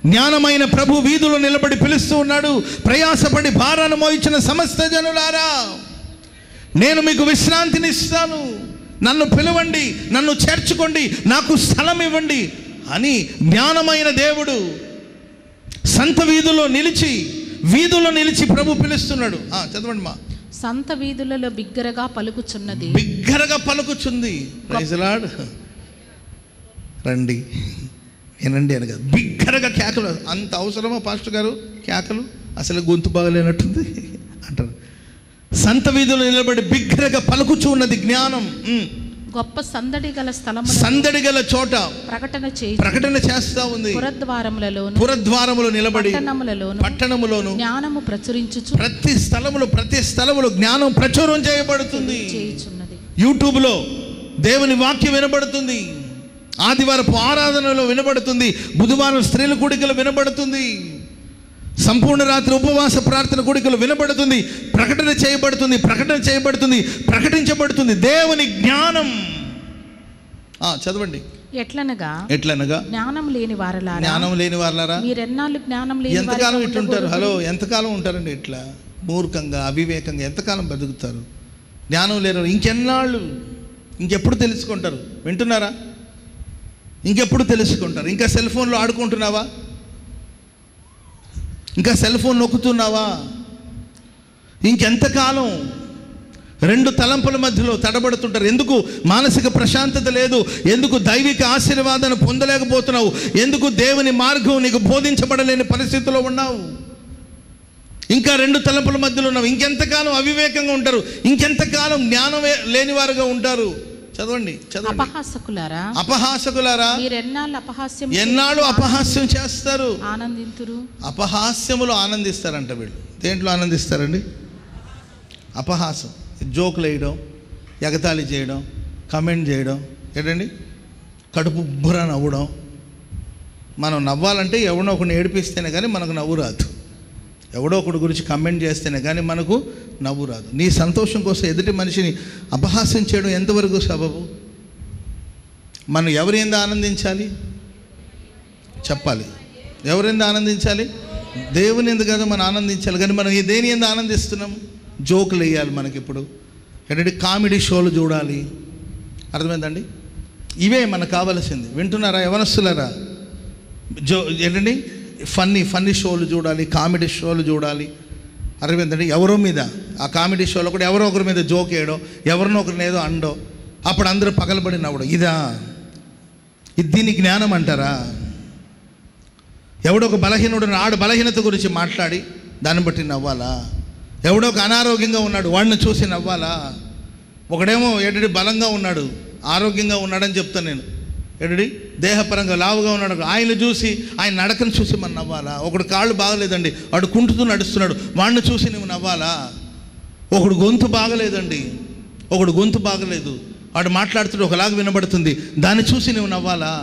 జ్ఞానమైన ప్రభు వీధులు నిలబడి పిలుస్తూ ఉన్నాడు. ప్రయాసపడి భారాన్ని మోయించిన సమస్త జనులారా, నేను మీకు విశ్రాంతిని ఇస్తాను, నన్ను పిలవండి, నన్ను చేర్చుకోండి, నాకు స్థలం ఇవ్వండి అని జ్ఞానమైన దేవుడు సంత వీధుల్లో నిలిచి ప్రభు పిలుస్తున్నాడు. చదవండి మా. సంత వీధులలో బిగ్గరగా పలుకుచున్నది. Praise the lord. రండి వినండి అనగా బిగ్గరగా కేకలు. అంత అవసరమా పాస్టర్ గారు కేకలు? అసలు గొంతు బాగలేనట్టుంది అంటారు. సంత వీధులు నిలబడి బిగ్గరగా పలుకుచూ ఉన్నది జ్ఞానం. గొప్ప సందడి గల చోట ప్రకటన చేస్తా ఉంది. పురద్వారములో నిలబడి పట్టణములోను జ్ఞానము ప్రచురించుచు ప్రతి స్థలములో జ్ఞానం ప్రచురం చేయబడుతుంది. యూట్యూబ్లో దేవుని వాక్యం వినబడుతుంది, ఆదివారపు ఆరాధనలో వినబడుతుంది, బుధవారం స్త్రీల కూడికలో వినబడుతుంది. సంపూర్ణ రాత్రి ఉపవాస ప్రార్థన కూడికలు వినబడుతుంది, ప్రకటన చేయబడుతుంది, ప్రకటించబడుతుంది దేవుని జ్ఞానం. చదవండి. ఎట్లనగా జ్ఞానం లేని వారలారా మీరెన్నాళ్ళు జ్ఞానం లేని ఎంతకాలం ఇట్లుంటారు? హలో, ఎంతకాలం ఉంటారండి ఇట్లా మూర్ఖంగా అవివేకంగా? ఎంతకాలం బతుకుతారు? జ్ఞానం లేరు ఇంకెన్నాళ్ళు? ఇంకెప్పుడు తెలుసుకుంటారు? వింటున్నారా? ఇంకెప్పుడు తెలుసుకుంటారు? ఇంకా సెల్ ఫోన్లో ఆడుకుంటున్నావా? ఇంకా సెల్ ఫోన్ నొక్కుతున్నావా? ఇంకెంతకాలం రెండు తలంపుల మధ్యలో తడబడుతుంటారు? ఎందుకు మానసిక ప్రశాంతత లేదు? ఎందుకు దైవిక ఆశీర్వాదాన్ని పొందలేకపోతున్నావు? ఎందుకు దేవుని మార్గం నీకు బోధించబడలేని పరిస్థితిలో ఉన్నావు? ఇంకా రెండు తలంపుల మధ్యలో ఉన్నావు. ఇంకెంతకాలం అవివేకంగా ఉంటారు? ఇంకెంతకాలం జ్ఞానం లేనివారుగా ఉంటారు? చదవండి. అపహాసకులారా ఎన్నాళ్ళు అపహాస్యం చేస్తారు? అపహాస్యములో ఆనందిస్తారంట వీళ్ళు. దేంట్లో ఆనందిస్తారండి? అపహాసం, జోకులు వేయడం, ఎగతాళి చేయడం, కమెంట్ చేయడం. ఏంటండి? కడుపు బుర్ర నవ్వడం. మనం నవ్వాలంటే ఎవడో ఒకడిని ఏడిపిస్తేనే కానీ మనకు నవ్వు రాదు. ఎవడో ఒకటి గురించి కమెంట్ చేస్తేనే కానీ మనకు నవ్వు రాదు. నీ సంతోషం కోసం ఎదుటి మనిషిని అపహాస్యం చేయడం ఎంతవరకు సబబు? మనం ఎవరి యందు ఆనందించాలి? చెప్పాలి. ఎవరి యందు ఆనందించాలి? దేవుని యందు కదా మనం ఆనందించాలి. కానీ మనం దేని యందు ఆనందిస్తున్నాం? జోకులు వేయాలి మనకి. ఇప్పుడు ఏంటంటే కామెడీ షోలు చూడాలి. అర్థమైందండి? ఇవే మనకు కావాల్సింది. వింటున్నారా యవనస్తులారా? ఏంటండి ఫన్నీ షోలు చూడాలి, కామెడీ షోలు చూడాలి. అర్థమైందండి? ఎవరో మీద ఆ కామెడీ షోలో కూడా ఎవరో ఒకరి మీద జోక్ వేయడం, ఎవరినో ఒకరిని ఏదో అండో, అప్పుడు అందరూ పగలబడి నవ్వడం. ఇది దీని జ్ఞానం అంటారా? ఎవడో ఒక బలహీనుడు ఆడు బలహీనత గురించి మాట్లాడి దాన్ని బట్టి నవ్వాలా? ఎవడో ఒక అనారోగ్యంగా ఉన్నాడు వాడిని చూసి నవ్వాలా? ఒకడేమో ఏంటంటే బలంగా ఉన్నాడు, ఆరోగ్యంగా ఉన్నాడని చెప్తాను నేను. ఏంటండి దేహపరంగా లావుగా ఉన్నాడు, ఆయన చూసి ఆయన నడకను చూసి మనం నవ్వాలా? ఒకడు కాళ్ళు బాగలేదండి, వాడు కుంటుతూ నడుస్తున్నాడు, వాడిని చూసి నువ్వు నవ్వాలా? ఒకడు గొంతు బాగలేదండి, ఒకడు గొంతు బాగలేదు, వాడు మాట్లాడుతుంటే ఒకలాగా వినబడుతుంది, దాన్ని చూసి నువ్వు నవ్వాలా?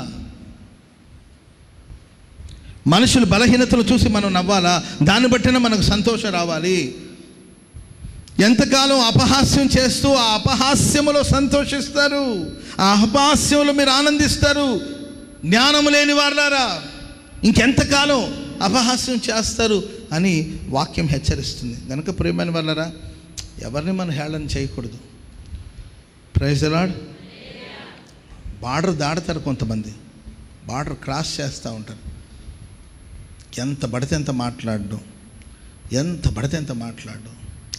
మనుషులు బలహీనతలు చూసి మనం నవ్వాలా? దాన్ని బట్టినే మనకు సంతోషం రావాలి. ఎంతకాలం అపహాస్యం చేస్తూ ఆ అపహాస్యములో సంతోషిస్తారు, ఆ అపహాస్యంలో మీరు ఆనందిస్తారు? జ్ఞానము లేని వారులారా ఇంకెంతకాలం అపహాస్యం చేస్తారు అని వాక్యం హెచ్చరిస్తుంది. కనుక ప్రియమైన వారులారా, ఎవరిని మనం హేళన చేయకూడదు. Praise the Lord. బార్డర్ దాడతారు కొంతమంది, బార్డర్ క్రాస్ చేస్తూ ఉంటారు. ఎంత పడితే అంత మాట్లాడడం,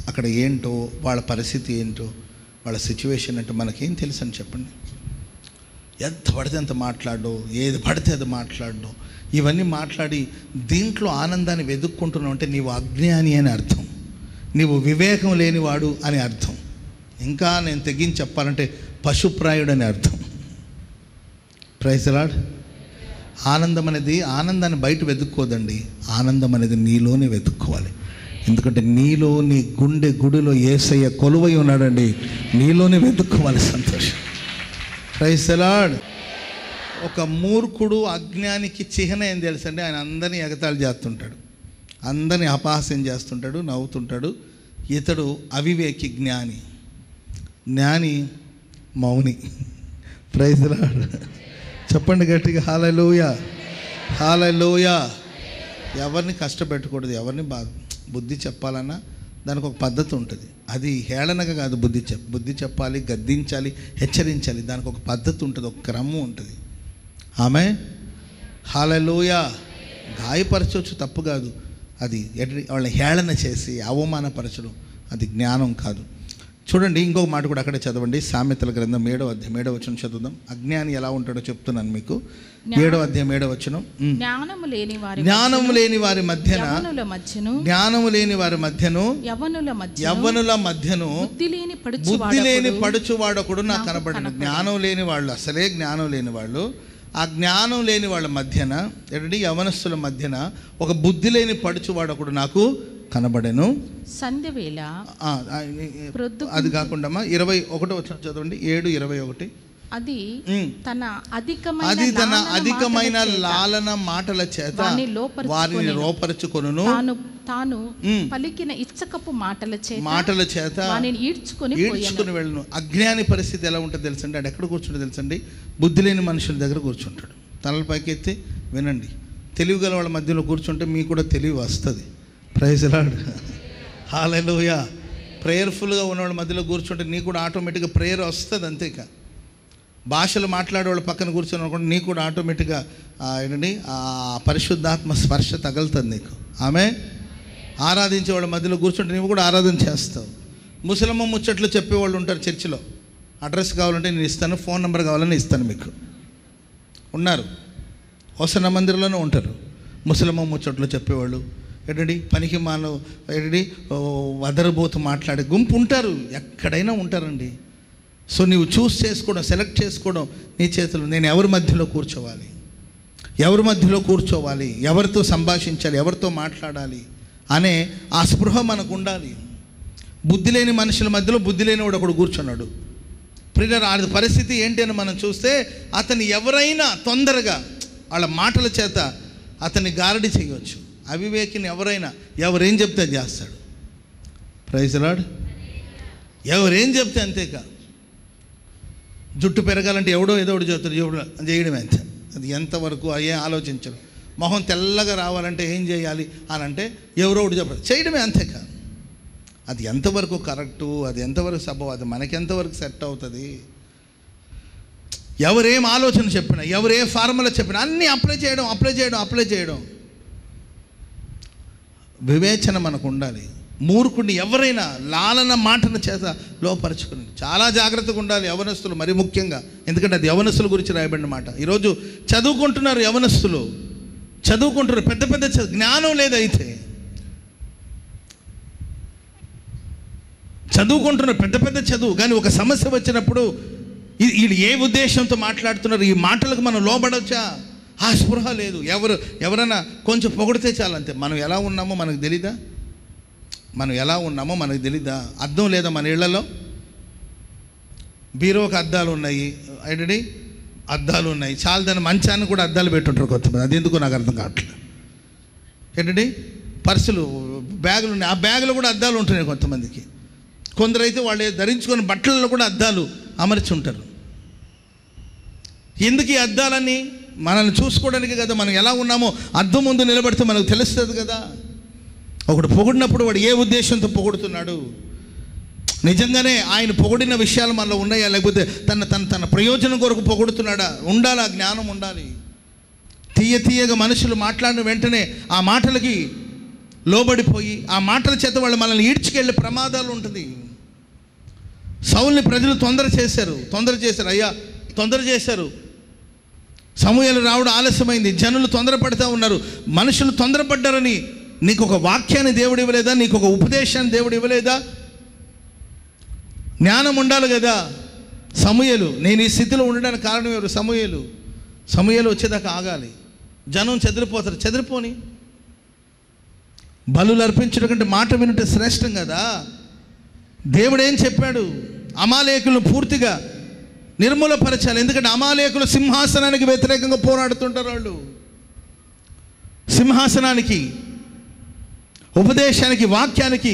అక్కడ ఏంటో వాళ్ళ పరిస్థితి ఏంటో వాళ్ళ సిచ్యువేషన్ ఏంటో మనకేం తెలుసు అని చెప్పండి. ఎంత పడితే అంత మాట్లాడడం, ఏది పడితే అది మాట్లాడడం, ఇవన్నీ మాట్లాడి దీంట్లో ఆనందాన్ని వెతుక్కుంటున్నావు అంటే నీవు అజ్ఞాని అని అర్థం, నీవు వివేకం లేనివాడు అని అర్థం. ఇంకా నేను తెగించి చెప్పాలంటే పశుప్రాయుడు అని అర్థం. Praise the Lord. ఆనందం అనేది ఆనందాన్ని బయట వెతుక్కోదండి, ఆనందం అనేది నీలోనే వెతుక్కోవాలి. ఎందుకంటే నీలో నీ గుండె గుడిలో యేసయ్య కొలువై ఉన్నాడండి, నీలోనే వెతుక్కోవాలి సంతోషం. Praise the Lord. ఒక మూర్ఖుడు అజ్ఞానికి చిహ్న ఏం తెలుసండి? ఆయన అందరినీ ఎగతాళి చేస్తుంటాడు, అందరినీ అపహాస్యం చేస్తుంటాడు, నవ్వుతుంటాడు. ఇతడు అవివేకి జ్ఞాని, జ్ఞాని మౌని. Praise the Lord. చెప్పండి గట్టిగా హల్లెలూయా, హల్లెలూయా. ఎవరిని కష్టపెట్టకూడదు, ఎవరిని బుద్ధి చెప్పాలన్నా దానికి ఒక పద్ధతి ఉంటుంది. అది హేళనగా కాదు, బుద్ధి చెప్పాలి, గద్దించాలి, హెచ్చరించాలి. దానికి ఒక పద్ధతి ఉంటుంది, ఒక క్రమం ఉంటుంది. ఆమె హల్లెలూయా. గాయపరచవచ్చు, తప్పు కాదు. అది వాళ్ళని హేళన చేసి అవమానపరచడం అది జ్ఞానం కాదు. చూడండి ఇంకొక మాట కూడా అక్కడే చదవండి. సామెతల గ్రంథం 7వ అధ్యాయం 7వ వచనం చదువుదాం. అజ్ఞాని ఎలా ఉంటాడో చెప్తున్నాను మీకు. 7వ అధ్యాయం 7వ వచనం. జ్ఞానము లేని వారి మధ్యన యవ్వనుల మధ్యను బుద్ధి లేని పడుచువాడొకడు నాకు కనబడిన. జ్ఞానం లేని వాళ్ళు, అసలే జ్ఞానం లేని వాళ్ళు, ఆ జ్ఞానం లేని వాళ్ళ మధ్యన ఏంటంటే యవనస్తుల మధ్యన ఒక బుద్ధి లేని పడుచువాడొకడు నాకు కనబడెను. సంధ్యవేళ అది కాకుండా 21 వచ్చిన చదవండి. 7:21. అది తన అధికమైన లాలన మాటల చేత వారిని లోపరుచుకొనును, తాను పలికిన ఇచ్చకపు మాటల చేత ఈడ్చుకొని వెళ్ళను. అజ్ఞాని పరిస్థితి ఎలా ఉంటుందో తెలుసండి? ఆడు ఎక్కడ కూర్చుంటే తెలుసండి? బుద్ధి లేని మనుషుల దగ్గర కూర్చుంటాడు. తలల పైకి ఎత్తి వినండి. తెలివి గల వాళ్ళ మధ్యలో కూర్చుంటే మీకు కూడా తెలివి వస్తుంది. ప్రైజ్ లార్డ్, హల్లెలూయా. ప్రేయర్ఫుల్గా ఉన్నవాళ్ళ మధ్యలో కూర్చుంటే నీకు కూడా ఆటోమేటిక్గా ప్రేయర్ వస్తుంది. అంతేక భాషలు మాట్లాడేవాళ్ళు పక్కన కూర్చొని అనుకుంటే నీకు కూడా ఆటోమేటిక్గా ఏంటండి ఆ పరిశుద్ధాత్మ స్పర్శ తగులుతుంది నీకు. ఆమె ఆరాధించే వాళ్ళ మధ్యలో కూర్చుంటే నీవు కూడా ఆరాధన చేస్తావు. ముసలమ్మ ముచ్చట్లు చెప్పేవాళ్ళు ఉంటారు చర్చిలో. అడ్రస్ కావాలంటే నేను ఇస్తాను, ఫోన్ నెంబర్ కావాలని ఇస్తాను. మీకు ఉన్నారు, హోసన్న మందిరంలోనే ఉంటారు ముసలమ్మ ముచ్చట్లు చెప్పేవాళ్ళు. ఏంటండి పనికి మాను ఏంటండి వదరబోతు మాట్లాడే గుంపు ఉంటారు, ఎక్కడైనా ఉంటారండి. సో నీవు చూస్ చేసుకోవడం, సెలెక్ట్ చేసుకోవడం నీ చేతులు. నేను ఎవరి మధ్యలో కూర్చోవాలి, ఎవరితో సంభాషించాలి, ఎవరితో మాట్లాడాలి అనే ఆ స్పృహ మనకు ఉండాలి. బుద్ధి లేని మనుషుల మధ్యలో బుద్ధి లేనివాడు ఒకడు కూర్చున్నాడు. ప్రియులారా, ఆ పరిస్థితి ఏంటి అని మనం చూస్తే అతను ఎవరైనా తొందరగా వాళ్ళ మాటల చేత అతన్ని గారడి చేయవచ్చు. అవివేకిని ఎవరేం చెప్తే అది చేస్తాడు. Praise Lord. ఎవరేం చెప్తే అంతేకా. జుట్టు పెరగాలంటే ఎవడో ఏదో ఒకటి చెప్తాడు, చేయడమే అంతే. అది ఎంతవరకు అయ్యే ఆలోచించరు. మొహం తెల్లగా రావాలంటే ఏం చేయాలి అని అంటే ఎవరో ఒకటి చెప్పారు, చేయడమే అంతేకా. అది ఎంతవరకు కరెక్టు, అది ఎంతవరకు సబబు, అది మనకెంతవరకు సెట్ అవుతుంది? ఎవరేం ఆలోచన చెప్పినా, ఎవరే ఫార్ములా చెప్పినా అన్నీ అప్లై చేయడం. వివేచన మనకు ఉండాలి. మూర్ఖుడిని ఎవరైనా లాలన మాటల చేత లోపరుచుకుని చాలా జాగ్రత్తగా ఉండాలి యవనస్తులు, మరి ముఖ్యంగా. ఎందుకంటే అది యవనస్తుల గురించి రాయబడిన మాట. ఈరోజు చదువుకుంటున్నారు యవనస్తులు, పెద్ద పెద్ద జ్ఞానం లేదైతే చదువుకుంటున్నారు, పెద్ద పెద్ద చదువు, కానీ ఒక సమస్య వచ్చినప్పుడు వీళ్ళు ఏ ఉద్దేశంతో మాట్లాడుతున్నారు, ఈ మాటలకు మనం లోబడవచ్చా? ఆ స్పృహ లేదు. ఎవరైనా కొంచెం పొగిడితే చాలంతే. మనం ఎలా ఉన్నామో మనకు తెలీదా? అద్దం లేదా మన ఇళ్లలో? బీరోకి అద్దాలు ఉన్నాయి, ఏంటండి అద్దాలు ఉన్నాయి, చాలా దాని మంచాన్ని కూడా అద్దాలు పెట్టుంటారు కొంతమంది. అది ఎందుకు నాకు అర్థం కావట్లేదు. ఏంటండి పర్సులు, బ్యాగులు ఉన్నాయి, ఆ బ్యాగులు కూడా అద్దాలు ఉంటున్నాయి కొంతమందికి. కొందరైతే వాళ్ళు ధరించుకొని బట్టలలో కూడా అద్దాలు అమర్చి ఉంటారు. ఎందుకు ఈ అద్దాలని? మనల్ని చూసుకోవడానికి కదా. మనం ఎలా ఉన్నామో అద్దం ముందు నిలబడితే మనకు తెలుస్తుంది కదా. ఒకడు పొగిడినప్పుడు వాడు ఏ ఉద్దేశంతో పొగుడుతున్నాడు? నిజంగానే ఆయన పొగిడిన విషయాలు మనలో ఉన్నాయా, లేకపోతే తన ప్రయోజనం కొరకు పొగుడుతున్నాడా? ఉండాలి, ఆ జ్ఞానం ఉండాలి. తీయగా మనుషులు మాట్లాడిన వెంటనే ఆ మాటలకి లోబడిపోయి ఆ మాటల చేత వాళ్ళు మనల్ని ఈడ్చుకెళ్ళే ప్రమాదాలు ఉంటుంది. సౌల్ని ప్రజలు తొందర చేశారు. సమూయేలు రావడం ఆలస్యమైంది, జనులు తొందరపడుతూ ఉన్నారు. మనుషులు తొందరపడ్డారని నీకు ఒక వాక్యాన్ని దేవుడు ఇవ్వలేదా? నీకు ఒక ఉపదేశాన్ని దేవుడు ఇవ్వలేదా? జ్ఞానం ఉండాలి కదా. సమూయేలు, నేను ఈ స్థితిలో ఉండడానికి కారణం ఎవరు? సమూయేలు వచ్చేదాకా ఆగాలి. జనం చెదిరిపోని. బలులు అర్పించడం కంటే మాట వినుంటే శ్రేష్టం కదా. దేవుడు ఏం చెప్పాడు? అమాలేకులను పూర్తిగా నిర్మూలపరచాలి. ఎందుకంటే అమాలేకులు సింహాసనానికి వ్యతిరేకంగా పోరాడుతుంటారు. వాళ్ళు సింహాసనానికి, ఉపదేశానికి, వాక్యానికి,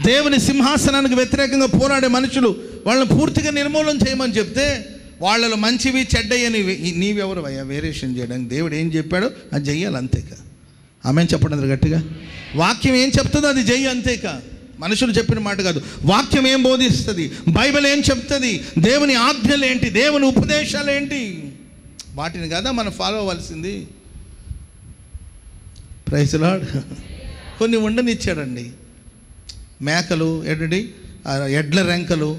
దేవుని సింహాసనానికి వ్యతిరేకంగా పోరాడే మనుషులు వాళ్ళని పూర్తిగా నిర్మూలన చేయమని చెప్తే వాళ్ళలో మంచివి చెడ్డయ్యని నీవెవరు అయ్యా వేరియేషన్ చేయడానికి? దేవుడు ఏం చెప్పాడో అది చెయ్యాలి, అంతేక. ఆమెను చెప్పండి గట్టిగా. వాక్యం ఏం చెప్తుందో అది చెయ్యి, అంతేక. మనుషులు చెప్పిన మాట కాదు. వాక్యం ఏం బోధిస్తుంది, బైబిల్ ఏం చెప్తుంది, దేవుని ఆజ్ఞలు ఏంటి, దేవుని ఉపదేశాలు ఏంటి, వాటిని కదా మనం ఫాలో అవ్వాల్సింది. Praise Lord. కొన్ని ఉండనిచ్చాడండి. మేకలు ఏంటండి, ఎడ్ల రెంకలు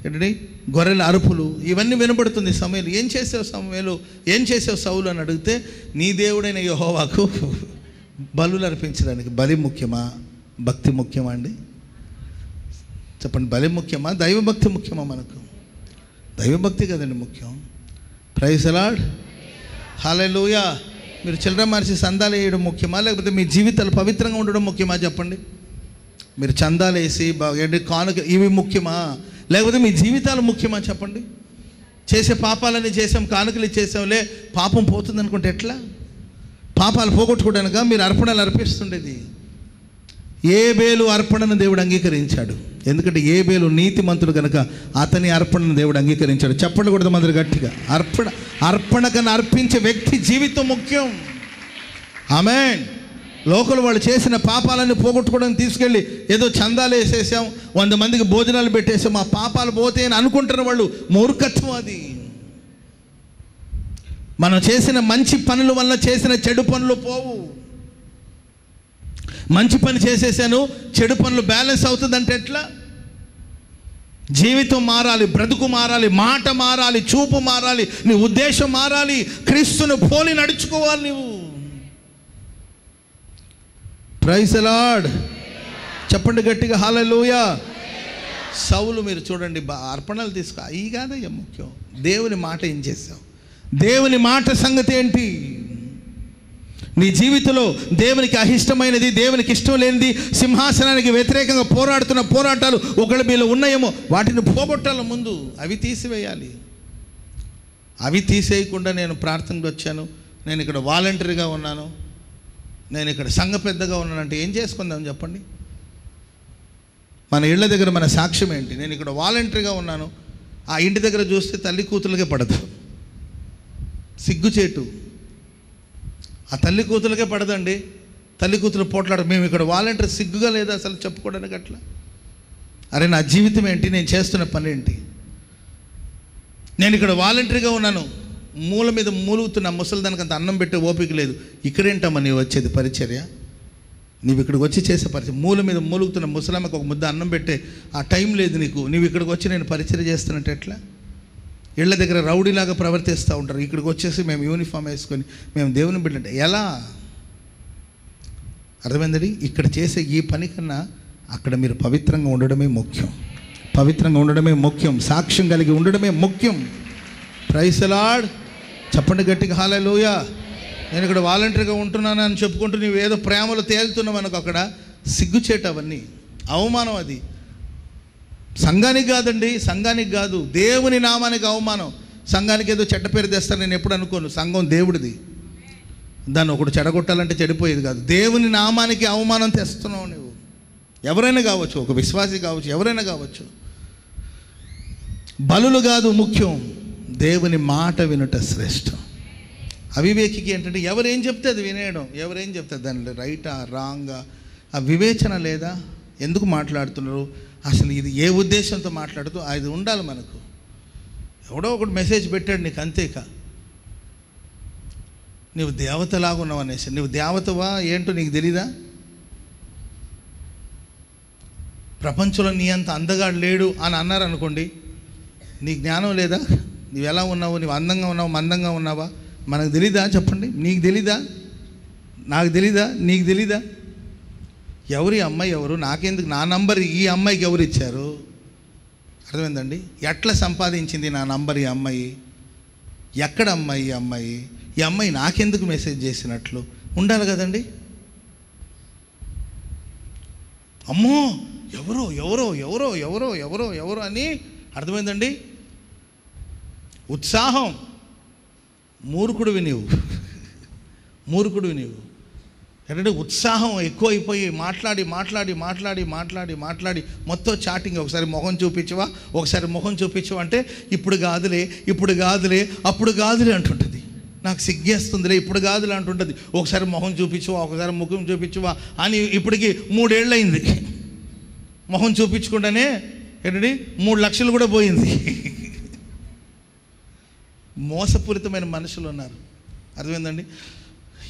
ఏంటండి, గొర్రెల అరుపులు, ఇవన్నీ వినబడుతుంది. సమూయేలు ఏం చేసావు సౌలు అని అడిగితే, నీ దేవుడైన యెహోవాకు బలులు అర్పించడానికి బలి ముఖ్యమా, భక్తి ముఖ్యమా అండి? చెప్పండి. బలి ముఖ్యమా, దైవభక్తి ముఖ్యమా? మనకు దైవభక్తి కదండి ముఖ్యం. ప్రైజ్ లార్డ్, హల్లెలూయా. మీరు చిల్లర మార్చి సందాలు వేయడం ముఖ్యమా, లేకపోతే మీ జీవితాలు పవిత్రంగా ఉండడం ముఖ్యమా? చెప్పండి. మీరు చందాలు వేసి కానుక ఇవి ముఖ్యమా, లేకపోతే మీ జీవితాలు ముఖ్యమా? చెప్పండి. చేసే పాపాలని చేసాం, కానుకలు చేసాంలే, పాపం పోతుంది అనుకుంటే ఎట్లా? పాపాలు పోగొట్టుకోవడానిక మీరు అర్పణలు అర్పిస్తుండేది? ఏబేలు అర్పణను దేవుడు అంగీకరించాడు. ఎందుకంటే ఏబేలు నీతిమంతుడు కనుక అతని అర్పణను దేవుడు అంగీకరించాడు. చెప్పండి కూడా మందరు గట్టిగా. అర్పణ కన్నా అర్పించే వ్యక్తి జీవితం ముఖ్యం. ఆమేన్. లోకల్ వాళ్ళు చేసిన పాపాలన్నీ పోగొట్టుకోవడానికి తీసుకెళ్ళి ఏదో చందాలు వేసేసాం, 100 మందికి భోజనాలు పెట్టేసాం, ఆ పాపాలు పోతే అని అనుకుంటున్న వాళ్ళు మూర్ఖత్వం అది. మనం చేసిన మంచి పనుల వల్ల చేసిన చెడు పనులు పోవు. మంచి పని చేసేసాను, చెడు పనులు బ్యాలెన్స్ అవుతుందంటే ఎట్లా? జీవితం మారాలి, బ్రతుకు మారాలి, మాట మారాలి, చూపు మారాలి, నీ ఉద్దేశం మారాలి, క్రీస్తును పోలి నడుచుకోవాలి నువ్వు. Praise the Lord. చెప్పండి గట్టిగా హల్లెలూయా. సౌలు మీరు చూడండి, అర్పణలు తీసుకో, అవి కాదయ్యా ముఖ్యం. దేవుని మాట ఏం చేసావు? దేవుని మాట సంగతి ఏంటి? నీ జీవితంలో దేవునికి అహిష్టమైనది, దేవునికి ఇష్టం లేనిది, సింహాసనానికి వ్యతిరేకంగా పోరాడుతున్న పోరాటాలు ఒకళ్ళ మీలో ఉన్నాయేమో, వాటిని పోగొట్టాలి. ముందు అవి తీసివేయాలి. అవి తీసేయకుండా నేను ప్రార్థనకు వచ్చాను, నేను ఇక్కడ వాలంటరీగా ఉన్నాను, నేను ఇక్కడ సంఘ పెద్దగా ఉన్నానంటే ఏం చేసుకుందాం చెప్పండి? మన ఇళ్ళ దగ్గర మన సాక్ష్యం ఏంటి? నేను ఇక్కడ వాలంటరీగా ఉన్నాను, ఆ ఇంటి దగ్గర చూస్తే తల్లి కూతురులకే పడదు, సిగ్గుచేటు. ఆ తల్లి కూతురులకే పడదండి. తల్లి కూతురు పోట్లాడు, మేము ఇక్కడ వాలంటీర్. సిగ్గుగా లేదా అసలు చెప్పుకోవడానికి అట్లా? అరే నా జీవితం ఏంటి, నేను చేస్తున్న పని ఏంటి? నేను ఇక్కడ వాలంటరీగా ఉన్నాను, మూల మీద మూలుగుతున్న ముసలిదానికి అంత అన్నం పెట్టే ఓపిక లేదు. ఇక్కడేంటమ్మా నీవు వచ్చేది పరిచర్య? నీవు ఇక్కడికి వచ్చి చేసే పరిచర్య, మూల మీద మూలుగుతున్న ముసలమ్మకి ఒక ముద్ద అన్నం పెట్టే ఆ టైం లేదు నీకు. నీవు ఇక్కడికి వచ్చి నేను పరిచర్య చేస్తున్నట్టు ఎట్లా? ఇళ్ళ దగ్గర రౌడీలాగా ప్రవర్తిస్తూ ఉంటారు, ఇక్కడికి వచ్చేసి మేము యూనిఫామ్ వేసుకొని మేము దేవుని బిడ్డ. ఎలా అర్థమైందండి? ఇక్కడ చేసే ఈ పని కన్నా అక్కడ మీరు పవిత్రంగా ఉండడమే ముఖ్యం. పవిత్రంగా ఉండడమే ముఖ్యం. సాక్ష్యం కలిగి ఉండడమే ముఖ్యం. Praise the Lord. చెప్పండి గట్టిగా హల్లెలూయా. నేను ఇక్కడ వాలంటరీగా ఉంటున్నాను అని చెప్పుకుంటూ నువ్వు ఏదో ప్రేమలో తేలుతున్నావు అనుకో, అక్కడ సిగ్గుచేట, అవన్నీ అవమానం. అది సంఘానికి కాదండి, సంఘానికి కాదు, దేవుని నామానికి అవమానం. సంఘానికి ఏదో చెడ్డ పేరు తెస్తాను నేను ఎప్పుడు అనుకోను. సంఘం దేవుడిది, దాన్ని ఒకటి చెడగొట్టాలంటే చెడిపోయేది కాదు. దేవుని నామానికి అవమానం తెస్తున్నావు నువ్వు. ఎవరైనా కావచ్చు, ఒక విశ్వాసి కావచ్చు, ఎవరైనా కావచ్చు. బలులు కాదు ముఖ్యం, దేవుని మాట వినుట శ్రేష్టం. అవివేకికి ఏంటంటే ఎవరేం చెప్తే అది వినేయడం, ఎవరేం చెప్తే దాని రైటా రాంగా ఆ వివేచన లేదా? ఎందుకు మాట్లాడుతున్నారు అసలు, ఇది ఏ ఉద్దేశంతో మాట్లాడుతూ అది ఉండాలి మనకు. ఎవడో ఒకటి మెసేజ్ పెట్టాడు నీకు, అంతేకా నువ్వు దేవతలాగా ఉన్నావు అనేసి. నువ్వు దేవతవా ఏంటో నీకు తెలీదా? ప్రపంచంలో నీ అంత అందగాడు లేడు అని అన్నారు అనుకోండి, నీ జ్ఞానం లేదా? నువ్వు ఎలా ఉన్నావు, నువ్వు అందంగా ఉన్నావు, మందంగా ఉన్నావా? మనకు తెలీదా? చెప్పండి. నీకు తెలీదా? నాకు తెలీదా? నీకు తెలీదా? ఎవరి అమ్మాయి ఎవరు? నాకెందుకు? నా నంబర్ ఈ అమ్మాయికి ఎవరు ఇచ్చారు? అర్థమైందండి? ఎట్లా సంపాదించింది నా నంబర్ ఈ అమ్మాయి? ఎక్కడ అమ్మాయి ఈ అమ్మాయి? ఈ అమ్మాయి నాకెందుకు మెసేజ్ చేసినట్లు ఉండాలి కదండి. అమ్మో ఎవరో ఎవరో ఎవరో ఎవరో ఎవరో ఎవరో అని, అర్థమైందండి? ఉత్సాహం. మూర్ఖుడివి నీవు, మూర్ఖుడివి నీవు. ఏంటంటే ఉత్సాహం ఎక్కువ అయిపోయి మాట్లాడి మాట్లాడి మాట్లాడి మాట్లాడి మాట్లాడి మొత్తం చాటింగ్. ఒకసారి మొహం చూపించవా, ఒకసారి మొహం చూపించవా అంటే ఇప్పుడు కాదులే, ఇప్పుడు కాదులే, అప్పుడు కాదులే అంటుంటుంది. నాకు సిగ్గేస్తుందిలే, ఇప్పుడు కాదులే అంటుంటుంది. ఒకసారి మొహం చూపించవా, ఒకసారి ముఖం చూపించవా అని ఇప్పటికి 3 ఏళ్ళు అయింది. మొహం చూపించకుండానే ఏంటండి 3 లక్షలు కూడా పోయింది. మోసపూరితమైన మనుషులు ఉన్నారు. అర్థమైందండి?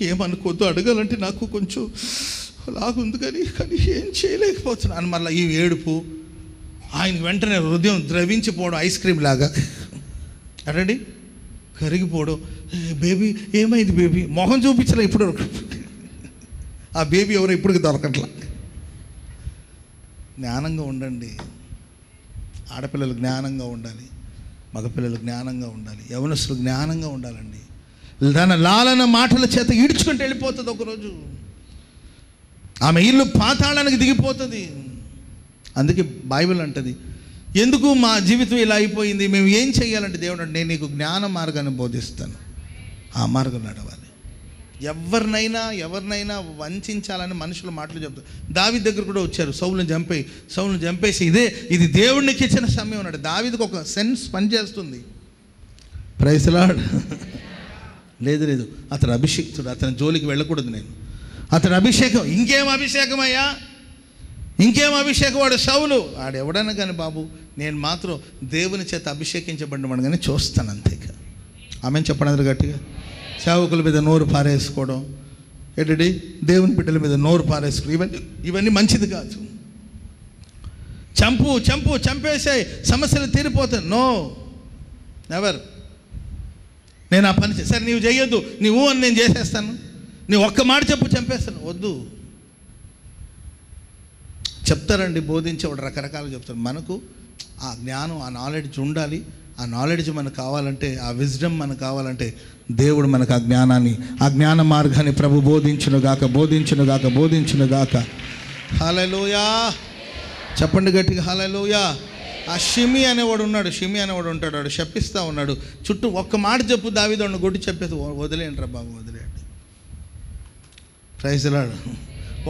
ఏమనుకోద్దు, అడగాలంటే నాకు కొంచెం లాగుంది కానీ ఏం చేయలేకపోతున్నాను అని మళ్ళీ ఈ ఏడుపు. ఆయన వెంటనే హృదయం ద్రవించిపోవడం, ఐస్ క్రీమ్ లాగా అటండి కరిగిపోవడం. బేబీ ఏమైంది బేబీ? మొహం చూపించలే ఇప్పుడు. ఆ బేబీ ఎవరో ఇప్పటికి దొరకట్లా. జ్ఞానంగా ఉండండి. ఆడపిల్లలు జ్ఞానంగా ఉండాలి, మగపిల్లలు జ్ఞానంగా ఉండాలి, యవనస్తులు జ్ఞానంగా ఉండాలండి. తన లాలన మాటల చేత ఈడ్చుకుంటూ వెళ్ళిపోతుంది. ఒకరోజు ఆమె ఇల్లు పాతాళానికి దిగిపోతుంది. అందుకే బైబిల్ అంటది, ఎందుకు మా జీవితం ఇలా అయిపోయింది, మేము ఏం చేయాలంటే దేవుడు అంటే, నేను నీకు జ్ఞాన మార్గాన్ని బోధిస్తాను, ఆ మార్గం నడవాలి. ఎవరినైనా వంచాలని మనుషుల మాటలు చెప్తారు. దావీదు దగ్గర కూడా వచ్చారు, సౌలుని చంపేసి ఇది దేవుడికి ఇచ్చిన సమయం అన్నాడు. దావీదుకు ఒక సెన్స్ పనిచేస్తుంది. Praise Lord. లేదు అతను అభిషేక్తుడు, అతని జోలికి వెళ్ళకూడదు నేను. అతని అభిషేకం ఇంకేం అభిషేకం అయ్యా, ఇంకేం అభిషేకం, వాడు సౌలు వాడు ఎవడన్నా కానీ బాబు, నేను మాత్రం దేవుని చేత అభిషేకించబడినవాడు కానీ చూస్తాను అంతే. ఆమెను చెప్పడం గట్టిగా. సేవకుల మీద నోరు పారేసుకోవడం ఏంటండి, దేవుని బిడ్డల మీద నోరు పారేసుకోవడం, ఇవన్నీ మంచిది కాదు. చంపేసే సమస్యలు తీరిపోతాయి. No, never. నేను ఆ పని సరే నీవు చెయ్యొద్దు, నీవు అని నేను చేసేస్తాను, నీ ఒక్క మాట చెప్పు చంపేస్తాను, వద్దు. చెప్తారండి బోధించేవాడు రకరకాలు చెప్తారు. మనకు ఆ జ్ఞానం, ఆ నాలెడ్జ్ ఉండాలి. ఆ నాలెడ్జ్ మనకు కావాలంటే, ఆ విజ్డమ్ మనకు కావాలంటే దేవుడు మనకు ఆ జ్ఞానాన్ని, ఆ జ్ఞాన మార్గాన్ని ప్రభు బోధించునుగాక. హల్లెలూయా. చెప్పండి గట్టిగా హల్లెలూయా. ఆ షిమి అనేవాడు ఉంటాడు, వాడు శపిస్తూ ఉన్నాడు. చుట్టూ ఒక్క మాట చెప్పు దావీదు కొట్టి చెప్పేది, వదిలేయండి రా బాబు, వదిలేయండి. Praise Lord.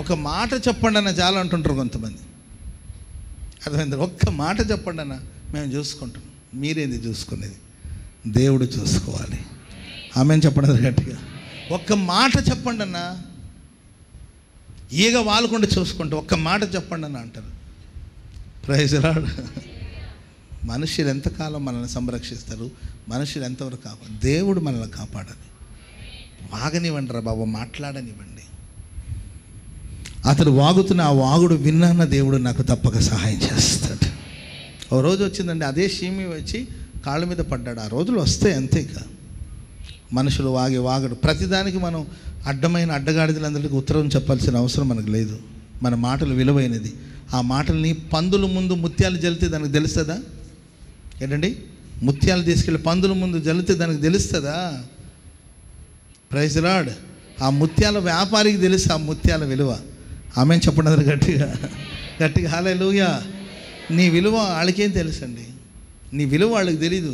ఒక మాట చెప్పండి అన్న చాలా అంటుంటారు కొంతమంది. అర్థమైంది? ఒక్క మాట చెప్పండి అన్న, మేము చూసుకుంటాం. మీరేంది చూసుకునేది? దేవుడు చూసుకోవాలి. ఆమెను చెప్పండి గట్టిగా. ఒక్క మాట చెప్పండి అన్న, ఈగ వాలకుండా చూసుకుంటా, ఒక్క మాట చెప్పండి అన్న అంటారు. Praise Lord. మనుషులు ఎంతకాలం మనల్ని సంరక్షిస్తారు, మనుషులు ఎంతవరకు కాపాడు, దేవుడు మనల్ని కాపాడాలి. వాగనివ్వండి రా బాబు, మాట్లాడనివ్వండి. అతడు వాగుతున్న ఆ వాగుడు విన్నాన్న దేవుడు నాకు తప్పక సహాయం చేస్తాడు. ఓ రోజు వచ్చిందండి, అదే షీమి వచ్చి కాళ్ళ మీద పడ్డాడు. ఆ రోజులు వస్తాయి అంతే. ఇక మనుషులు వాగడు. ప్రతిదానికి మనం అడ్డగాడిదలందరికీ ఉత్తరం చెప్పాల్సిన అవసరం మనకు లేదు. మన మాటలు విలువైనది. ఆ మాటల్ని పందుల ముందు ముత్యాలు జల్లితే దానికి తెలుస్తుందా? ఏంటండి, ముత్యాలు తీసుకెళ్ళి పందుల ముందు జల్లితే దానికి తెలుస్తుందా? Praise Lord. ఆ ముత్యాల వ్యాపారికి తెలుసు ఆ ముత్యాల విలువ. ఆమెను చెప్పండి గట్టిగా హల్లెలూయా. నీ విలువ వాళ్ళకేం తెలుసండి, నీ విలువ వాళ్ళకి తెలీదు.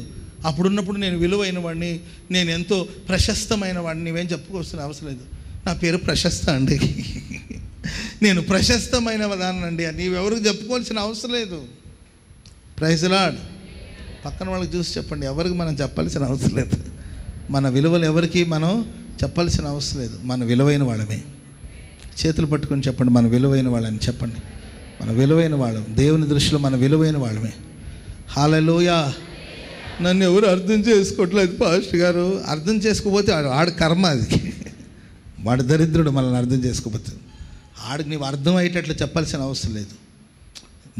అప్పుడున్నప్పుడు నేను విలువైన వాడిని, నేను ఎంతో ప్రశస్తమైన వాడిని, నీవేం చెప్పుకోవాల్సిన అవసరం లేదు. నా పేరు ప్రశస్త అండి, నేను ప్రశస్తమైన దాన్నండి, నీవెవరికి చెప్పుకోవాల్సిన అవసరం లేదు. Praise Lord. పక్కన వాళ్ళకి చూసి చెప్పండి, ఎవరికి మనం చెప్పాల్సిన అవసరం లేదు. మన విలువలు ఎవరికి మనం చెప్పాల్సిన అవసరం లేదు. మన విలువైన వాళ్ళమే. చేతులు పట్టుకొని చెప్పండి, మన విలువైన వాళ్ళని చెప్పండి. మన విలువైన వాళ్ళం, దేవుని దృష్టిలో మన విలువైన వాళ్ళమే. హల్లెలూయా. నన్ను ఎవరు అర్థం చేసుకోవట్లేదు పాస్టర్ గారు. అర్థం చేసుకోకపోతే ఆడు కర్మ, అది వాడు దరిద్రుడు. మనల్ని అర్థం చేసుకోకపోతే ఆడికి నీవు అర్థం అయ్యేటట్లు చెప్పాల్సిన అవసరం లేదు.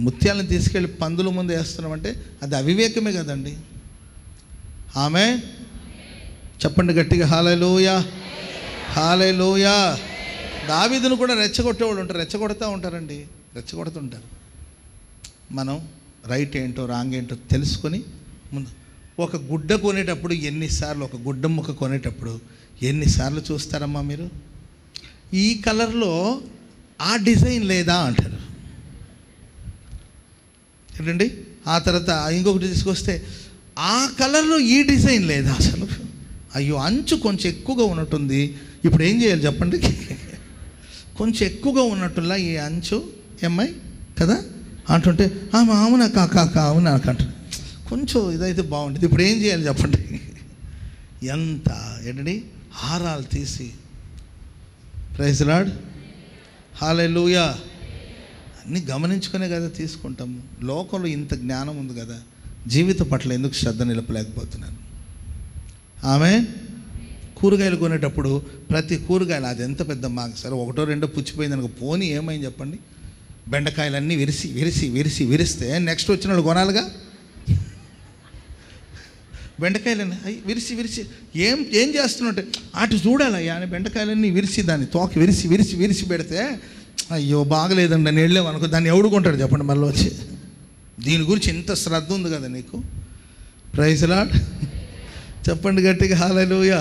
ముత్యాలను తీసుకెళ్ళి పందుల ముందు వేస్తున్నామంటే అది అవివేకమే కదండి. ఆమె చెప్పండి గట్టిగా హల్లెలూయా. హల్లెలూయా. దావీదును కూడా రెచ్చగొట్టేవాళ్ళు ఉంటారు, రెచ్చగొడుతుంటారు. మనం రైట్ ఏంటో రాంగ్ ఏంటో తెలుసుకొని ముందు ఒక గుడ్డ కొనేటప్పుడు ఎన్నిసార్లు, ఒక గుడ్డ ముక్క కొనేటప్పుడు ఎన్నిసార్లు చూస్తారమ్మా మీరు? ఈ కలర్లో ఆ డిజైన్ లేదా అంటారు ఏంటండి. ఆ తర్వాత ఇంకొకటి తీసుకొస్తే ఆ కలర్లో ఈ డిజైన్ లేదా అసలు. అయ్యో, అంచు కొంచెం ఎక్కువగా ఉన్నట్టుంది, ఇప్పుడు ఏం చేయాలి చెప్పండి? కొంచెం ఎక్కువగా ఉన్నట్టులా ఈ అంచు ఏమ్మాయి కదా అంటుంటే అవునా కాక అవునా అంటారు. కొంచెం ఇదైతే బాగుంటుంది, ఇప్పుడు ఏం చేయాలి చెప్పండి? ఎంత ఏంటండి హారాలు తీసి. Praise Lord. హల్లెలూయా. అన్నీ గమనించుకునే కదా తీసుకుంటాము. లోకంలో ఇంత జ్ఞానం ఉంది కదా, జీవితం పట్ల ఎందుకు శ్రద్ధ నిలపలేకపోతున్నాను? ఆమె కూరగాయలు కొనేటప్పుడు ప్రతి కూరగాయలు, అది ఎంత పెద్ద మాకు సరే ఒకటో రెండో పుచ్చిపోయింది అనుకో, పోనీ ఏమైంది చెప్పండి? బెండకాయలన్నీ విరిస్తే నెక్స్ట్ వచ్చిన వాళ్ళు కొనాలిగా. బెండకాయలన్నీ విరిసి ఏం చేస్తున్నట్టే అటు చూడాలయ్యా అని బెండకాయలన్నీ విరిసి దాన్ని తోక విరిసి పెడితే అయ్యో బాగలేదండి అని వెళ్ళామనుకో, దాన్ని ఎవడు కొంటాడు చెప్పండి మళ్ళీ వచ్చి? దీని గురించి ఇంత శ్రద్ధ ఉంది కదా నీకు. Praise Lord. చెప్పండి గట్టిగా హల్లెలూయా.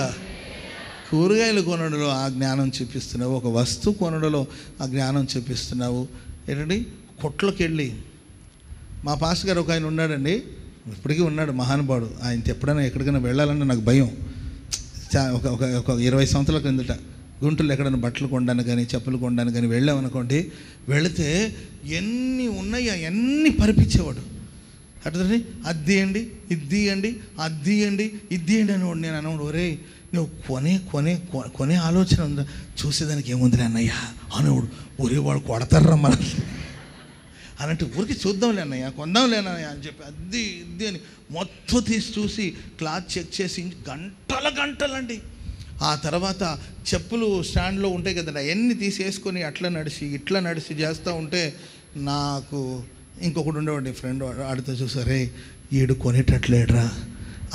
కూరగాయలు కొనడంలో ఆ జ్ఞానం చూపిస్తున్నావు, ఒక వస్తువు కొనడంలో ఆ జ్ఞానం చూపిస్తున్నావు. ఏంటండి, కొట్లోకి వెళ్ళి మా పాస్టర్ గారు ఒక ఆయన ఉన్నాడండి, ఇప్పటికీ ఉన్నాడు, మహానుభావుడు. ఆయన ఎప్పుడైనా ఎక్కడికైనా వెళ్ళాలంటే నాకు భయం. ఒక 20 సంవత్సరాల క్రిందట గుంటూరులో ఎక్కడైనా బట్టలు కొనడానికి కానీ చెప్పులు కొనడానికి కానీ వెళ్ళామనుకోండి, వెళితే ఎన్ని ఉన్నాయో అన్నీ పరిపించేవాడు. అట్లని అది ఇవ్వండి, ఇది ఇవ్వండి, అది ఇవ్వండి, ఇది ఇవ్వండి అనేవాడు. నేను అనేవాడు, ఒరే నువ్వు కొనే ఆలోచన ఉందా, చూసేదానికి ఏముందిలే అన్నయ్య అనేవాడు. ఒరే వాడు కొడతారా మన అనంటే ఊరికి చూద్దాంలే అన్నయ్య, కొందాంలే అన్నయ్య అని చెప్పి అది ఇది అని మొత్తం తీసి చూసి క్లాత్ చెక్ చేసి గంటలండి. ఆ తర్వాత చెప్పులు స్టాండ్లో ఉంటాయి కదండి, అవన్నీ తీసేసుకొని అట్లా నడిచి ఇట్లా నడిచి చేస్తూ ఉంటే నాకు ఇంకొకటి ఉండేవాడి ఫ్రెండ్, ఆడితో చూసారే ఈడు కొనేటట్లేడ్రా,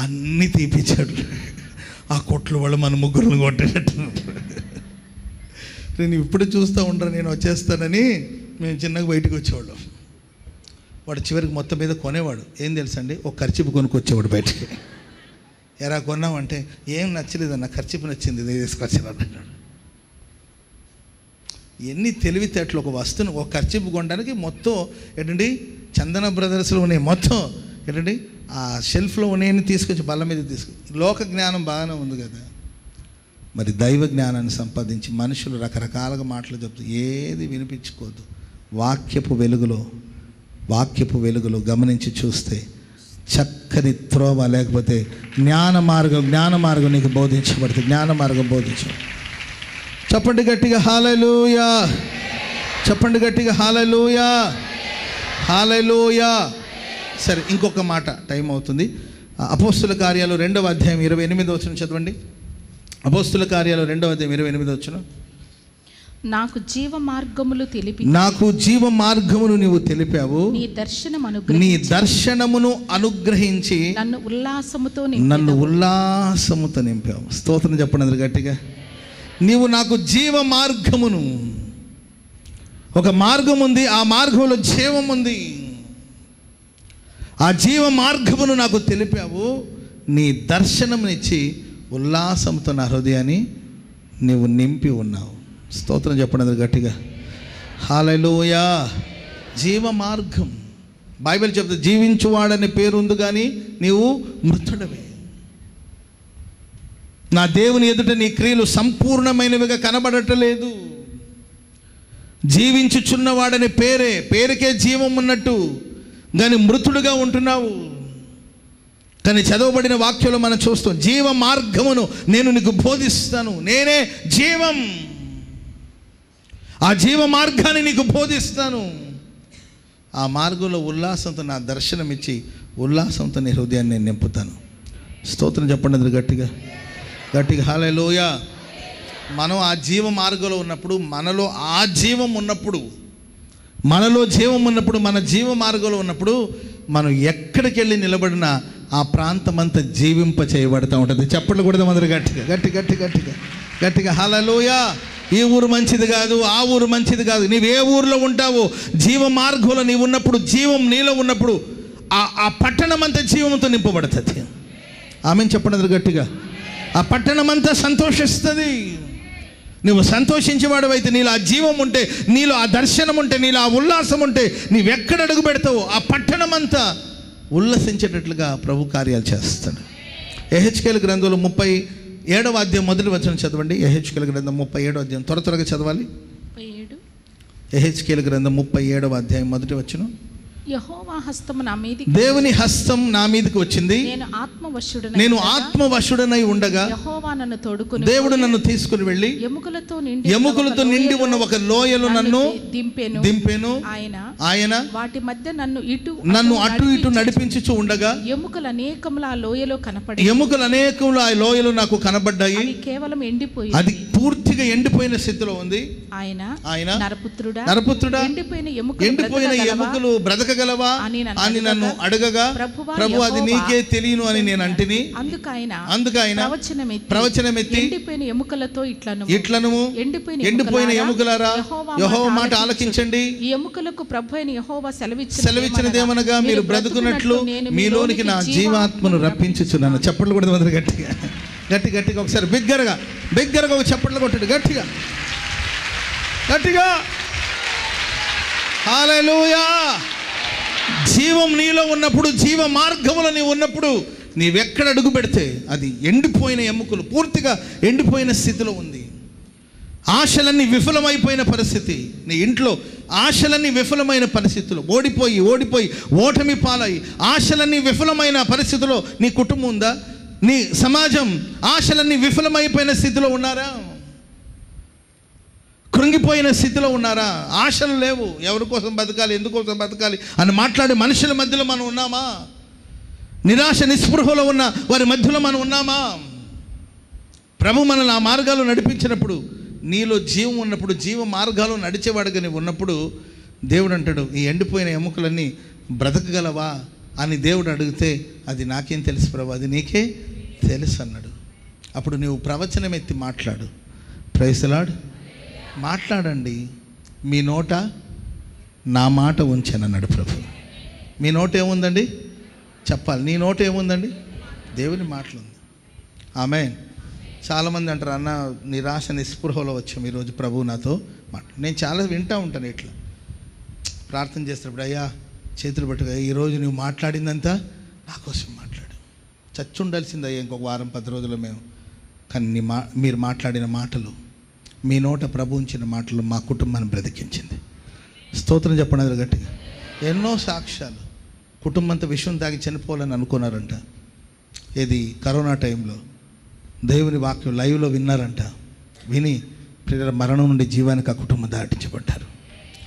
అన్నీ తీపిచ్చాడు, ఆ కొట్లు వాళ్ళు మన ముగ్గురుని కొట్టేటట్టు. నేను ఇప్పుడు చూస్తూ ఉంటాను, నేను వచ్చేస్తానని మేము చిన్నగా బయటకు వచ్చేవాళ్ళం. వాడు చివరికి మొత్తం మీద కొనేవాడు. ఏం తెలుసండి, ఒక ఖర్చీపు కొనుక్కొచ్చేవాడు బయటికి. ఎరా కొన్నామంటే ఏం నచ్చలేదన్న, ఖర్చీపు నచ్చింది, ఇది తీసుకొచ్చాను అన్నాడు. ఎన్ని తెలివితేటలు, ఒక వస్తువును ఒక ఖర్చీపు కొనడానికి మొత్తం ఏంటండి చందన బ్రదర్స్లో ఉన్నాయి, మొత్తం ఏంటండి ఆ షెల్ఫ్లో ఉన్నాయని తీసుకొచ్చి బల్ల మీద లోక జ్ఞానం బాగానే ఉంది కదా, మరి దైవ జ్ఞానాన్ని సంపాదించి మనుషులు రకరకాలుగా మాటలు చెప్తూ ఏది వినిపించుకోవద్దు. వాక్యపు వెలుగులో గమనించి చూస్తే చక్కని త్రోవ, లేకపోతే జ్ఞాన మార్గం నీకు బోధించబడుతుంది. జ్ఞాన మార్గం బోధించబడుతుంది. చెప్పండి గట్టిగా హల్లెలూయా, చెప్పండి గట్టిగా హల్లెలూయా, హల్లెలూయా. సరే, ఇంకొక మాట, టైం అవుతుంది. అపోస్తుల కార్యాలు 2వ అధ్యాయం 28వ వచనం చదవండి. అపోస్తుల కార్యాలు 2వ అధ్యాయం 28వ వచనం. నాకు జీవ మార్గమును నీవు తెలిపావు, నీ దర్శనమును అనుగ్రహించి నన్ను ఉల్లాసముతో నింపావు. స్తోత్రం చెప్పండి అందరు గట్టిగా. నీవు నాకు జీవ మార్గమును, ఒక మార్గం ఉంది, ఆ మార్గంలో జీవం ఉంది, ఆ జీవ మార్గమును నాకు తెలిపావు, నీ దర్శనమునిచ్చి ఉల్లాసంతో నా హృదయాన్ని నీవు నింపి ఉన్నావు. స్తోత్రం చెప్పండి అందరు గట్టిగా. హల్లెలూయా. జీవ మార్గం, బైబిల్ చెప్తుంది జీవించువాడనే పేరు ఉంది, కానీ నీవు మృతుడవే. నా దేవుని ఎదుట నీ క్రియలు సంపూర్ణమైనవిగా కనబడటలేదు. జీవించుచున్నవాడనే పేరుకే జీవం ఉన్నట్టు, కానీ మృతుడుగా ఉంటున్నావు. కానీ చదవబడిన వాక్యంలో మనం చూస్తాం, జీవ మార్గమును నేను నీకు బోధిస్తాను, నేనే జీవం, ఆ జీవ మార్గాన్ని నీకు బోధిస్తాను. ఆ మార్గంలో ఉల్లాసంతో నా దర్శనం ఇచ్చి ఉల్లాసంతో నీ హృదయాన్ని నేను నింపుతాను. స్తోత్రం చెప్పండి అందరు గట్టిగా గట్టిగా. హల్లెలూయా. మనం ఆ జీవ మార్గంలో ఉన్నప్పుడు, మనలో ఆ జీవం ఉన్నప్పుడు, మనలో జీవం ఉన్నప్పుడు, మన జీవ మార్గంలో ఉన్నప్పుడు, మనం ఎక్కడికి వెళ్ళి నిలబడినా ఆ ప్రాంతం అంతా జీవింప చేయబడుతూ ఉంటుంది. చెప్పట్లు కూడా అందరు గట్టిగా గట్టిగా గట్టిగా గట్టిగా. హల్లెలూయా. ఈ ఊరు మంచిది కాదు, ఆ ఊరు మంచిది కాదు, నీవు ఏ ఊరిలో ఉంటావో జీవ మార్గంలో నీవు ఉన్నప్పుడు, జీవం నీలో ఉన్నప్పుడు ఆ పట్టణం అంతా జీవంతో నింపబడుతుంది. ఆమెను చెప్పండి అందరు గట్టిగా. ఆ పట్టణం అంతా సంతోషిస్తుంది. నువ్వు సంతోషించేవాడు అయితే, నీలో ఆ జీవం ఉంటే, నీలో ఆ దర్శనం ఉంటే, నీలో ఆ ఉల్లాసం ఉంటే, నీవెక్కడ అడుగు పెడతావో ఆ పట్టణం అంతా ఉల్లసించేటట్లుగా ప్రభు కార్యాలు చేస్తాడు. యెహెజ్కేలు గ్రంథంలో 37వ అధ్యాయం మొదటి వచనం చదవండి. యెహెజ్కేలు గ్రంథం 37వ అధ్యాయం, త్వరగా చదవాలి. యెహెజ్కేలు గ్రంథం 37వ అధ్యాయం మొదటి వచనం. యెహోవా హస్తము నా మీదికి, దేవుని హస్తం నా మీదకి వచ్చింది, నేను ఆత్మవశుడనై ఉండగా దేవుడు నన్ను తీసుకుని వెళ్ళి ఎముకలతో నిండి ఉన్న ఒక లోయలో నన్ను దింపెను. ఆయన వాటి మధ్య నన్ను అటు ఇటు నడిపించుచు ఉండగా ఎముకలు అనేకములు ఆ లోయలో ఆ లోయలో నాకు కనబడ్డాయి. కేవలం ఎండిపోయి, అది పూర్తిగా ఎండిపోయిన స్థితిలో ఉంది. ఆయన నరపుత్రుడా, ఎండిపోయిన ఎముకలు బ్రతకగలవా అని నన్ను అడగగా, ప్రభు అది నీకే తెలియను అని నేను అంటిని. అందుకు ఆయన ప్రవచనమెత్తి ఇట్లను ఎండిపోయిన ఎముకలారా, యెహోవా మాట ఆలకించండి. ఈ ఎముకలకు ప్రభు అయిన యెహోవా సెలవిచ్చినదేమనగా, మీరు బ్రతుకున్నట్లు మీలోనికి నా జీవాత్మను రప్పించుచున్నాను. చప్పట్లు కూడా మొదలు గట్టిగా గట్టిగా ఒకసారి బిగ్గరగా ఒక చప్పట్లు కొట్టండి గట్టిగా గట్టిగా. హల్లెలూయా. జీవం నీలో ఉన్నప్పుడు, జీవ మార్గములో నీవు ఉన్నప్పుడు, నీవెక్కడ అడుగు పెడితే అది ఎండిపోయిన ఎముకలు, పూర్తిగా ఎండిపోయిన స్థితిలో ఉంది. ఆశలన్నీ విఫలమైపోయిన పరిస్థితి, నీ ఇంట్లో ఆశలన్నీ విఫలమైన పరిస్థితులు, ఓడిపోయి ఓటమి పాలై ఆశలన్నీ విఫలమైన పరిస్థితిలో నీ కుటుంబం ఉందా? నీ సమాజం ఆశలన్నీ విఫలమైపోయిన స్థితిలో ఉన్నారా? కృంగిపోయిన స్థితిలో ఉన్నారా? ఆశలు లేవు, ఎవరి కోసం బతకాలి, ఎందుకోసం బతకాలి అని మాట్లాడే మనుషుల మధ్యలో మనం ఉన్నామా? నిరాశ నిస్పృహలో ఉన్న వారి మధ్యలో మనం ఉన్నామా? ప్రభు మనల్ని ఆ మార్గాలు నడిపించినప్పుడు, నీలో జీవం ఉన్నప్పుడు, జీవ మార్గాలు నడిచేవాడుగా నీవు ఉన్నప్పుడు, దేవుడు అంటాడు, ఈ ఎండిపోయిన ఎముకలన్నీ బ్రతకగలవా అని దేవుడు అడిగితే, అది నాకేం తెలుసు ప్రభు, అది నీకే తెలుసు అన్నాడు. అప్పుడు నీవు ప్రవచనం ఎత్తి మాట్లాడు. Praise the Lord. మాట్లాడండి. మీ నోట నా మాట ఉంచానన్నాడు ప్రభు. మీ నోట ఏముందండి? చెప్పాలి. నీ నోట ఏముందండి? దేవుని మాటలు ఉంది. ఆమేన్. చాలామంది అంటారు, అన్న నిరాశ నిస్పృహలో వచ్చాము ఈరోజు ప్రభు నాతో నేను చాలా వింటూ ఉంటాను. ఇట్లా ప్రార్థన చేస్తున్నప్పుడు, అయ్యా చేతులు పట్టుగా, ఈరోజు నువ్వు మాట్లాడిందంతా నా కోసం మాట్లాడు. చచ్చి ఉండాల్సింది అయ్యా ఇంకొక వారం 10 రోజులు మేము. కానీ మీరు మాట్లాడిన మాటలు, మీ నోట ప్రభు ఉంచిన మాటలు మా కుటుంబాన్ని బ్రతికించింది. స్తోత్రం చెప్పండి గట్టిగా. ఎన్నో సాక్ష్యాలు. కుటుంబంతో విషయం తాగి చనిపోవాలని అనుకున్నారంట. ఇది కరోనా టైంలో దేవుని వాక్యం లైవ్లో విన్నారంట. విని మరణం నుండి జీవానికి ఆ కుటుంబం దాటించబడ్డారు.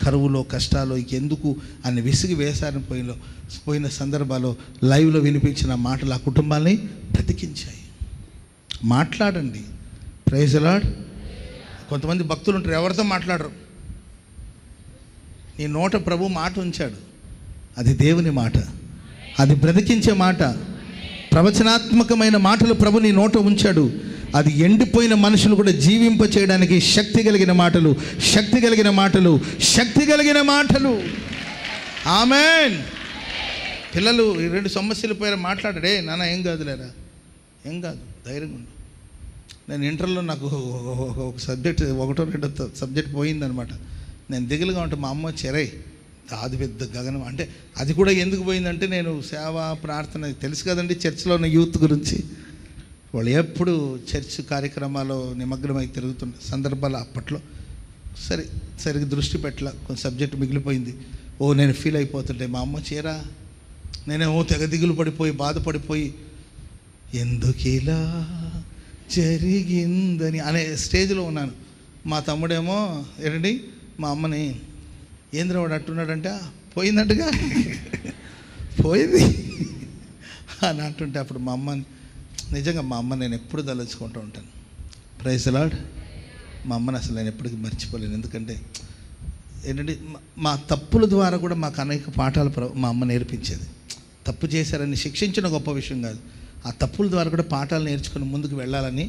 కరువులో, కష్టాలు ఎందుకు అని విసిగి వేసారని పోయిన సందర్భాల్లో లైవ్లో వినిపించిన మాటలు ఆ కుటుంబాన్ని బ్రతికించాయి. మాట్లాడండి. Praise the lord. కొంతమంది భక్తులు ఉంటారు, ఎవరితో మాట్లాడరు. నీ నోట ప్రభు మాట ఉంచాడు, అది దేవుని మాట, అది బ్రతికించే మాట. ప్రవచనాత్మకమైన మాటలు ప్రభు నీ నోట ఉంచాడు. అది ఎండిపోయిన మనుషులు కూడా జీవింప చేయడానికి శక్తి కలిగిన మాటలు, శక్తి కలిగిన మాటలు, శక్తి కలిగిన మాటలు. ఆమేన్. పిల్లలు 2 సమస్యలు పోయారు, మాట్లాడాడే నాన్న ఏం కాదులేరా, ఏం కాదు, ధైర్యంగా ఉండు. నేను ఇంటర్లో నాకు ఒక సబ్జెక్ట్ 1-2 సబ్జెక్ట్ పోయిందనమాట. నేను దిగులుగా ఉంటే మా అమ్మ చెరై అది పెద్ద గగనం. అంటే అది కూడా ఎందుకు పోయిందంటే, నేను సేవ ప్రార్థన తెలుసు కదండి, చర్చిలో ఉన్న యూత్ గురించి. వాళ్ళు ఎప్పుడు చర్చ్ కార్యక్రమాల్లో నిమగ్నమై తిరుగుతున్న సందర్భాలు అప్పట్లో సరిగ్గా దృష్టి పెట్టలే. కొంచెం సబ్జెక్ట్ మిగిలిపోయింది. నేను ఫీల్ అయిపోతుంటే మా అమ్మ చీరా, నేనేమో తెగ దిగులు పడిపోయి బాధపడిపోయి, ఎందుకిలా జరిగిందని అనే స్టేజ్లో ఉన్నాను. మా తమ్ముడేమో ఏంటండి మా అమ్మని, ఏంద్రవాడు అట్టున్నాడంటే, పోయిందంటగా పోయింది అని అంటుంటే, అప్పుడు మా అమ్మని, నిజంగా మా అమ్మ నేను ఎప్పుడు తలుచుకుంటూ ఉంటాను. Praise the Lord. మా అమ్మని అసలు నేను ఎప్పటికీ మర్చిపోలేను. ఎందుకంటే ఏంటంటే మా తప్పుల ద్వారా కూడా మాకు అనేక పాఠాలు మా అమ్మ నేర్పించేది. తప్పు చేశారని శిక్షించిన గొప్ప విషయం కాదు, ఆ తప్పుల ద్వారా కూడా పాఠాలు నేర్చుకుని ముందుకు వెళ్ళాలని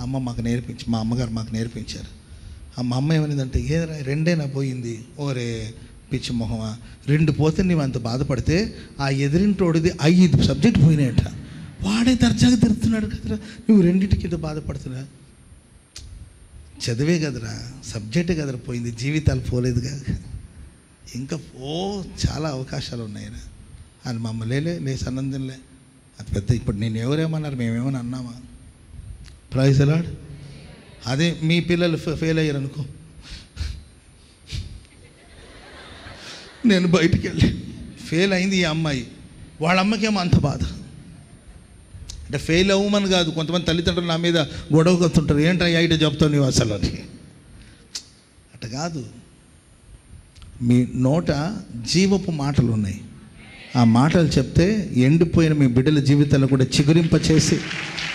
అమ్మ మాకు మా అమ్మగారు మాకు నేర్పించారు. మా అమ్మ ఏమనిందంటే, ఏదరా 2 పోయింది, ఓరే పిచ్చి మొహమా, 2 పోతే నీవు అంత బాధపడితే ఆ ఎదిరింటోడిది 5 సబ్జెక్ట్ పోయినాయట, వాడే దర్జాగా తిరుగుతున్నాడు కదరా, నువ్వు 2టికి ఇంత బాధపడుతున్నా. చదివే కదరా, సబ్జెక్టే కదరా పోయింది, జీవితాలు పోలేదుగా, ఇంకా చాలా అవకాశాలు ఉన్నాయిరా అని మా అమ్మ లే సన్నందిలే, అది పెద్ద. ఇప్పుడు నేను ఎవరేమన్నారు, మేమేమని అన్నామా? Praise the Lord. అదే మీ పిల్లలు ఫెయిల్ అయ్యారు అనుకో, నేను బయటికి వెళ్ళి ఫెయిల్ అయింది ఈ అమ్మాయి, వాళ్ళ అమ్మకేమో అంత బాధ. అంటే ఫెయిల్ అవ్వమని కాదు, కొంతమంది తల్లిదండ్రులు నా మీద గొడవ కొడుతుంటారు, ఏంట్రా ఐట చెప్తావు నీవు అసలు అని. అట్ట కాదు, మీ నోట జీవపు మాటలు ఉన్నాయి. ఆ మాటలు చెప్తే ఎండిపోయిన మీ బిడ్డల జీవితాలు కూడా చిగురింప చేసి,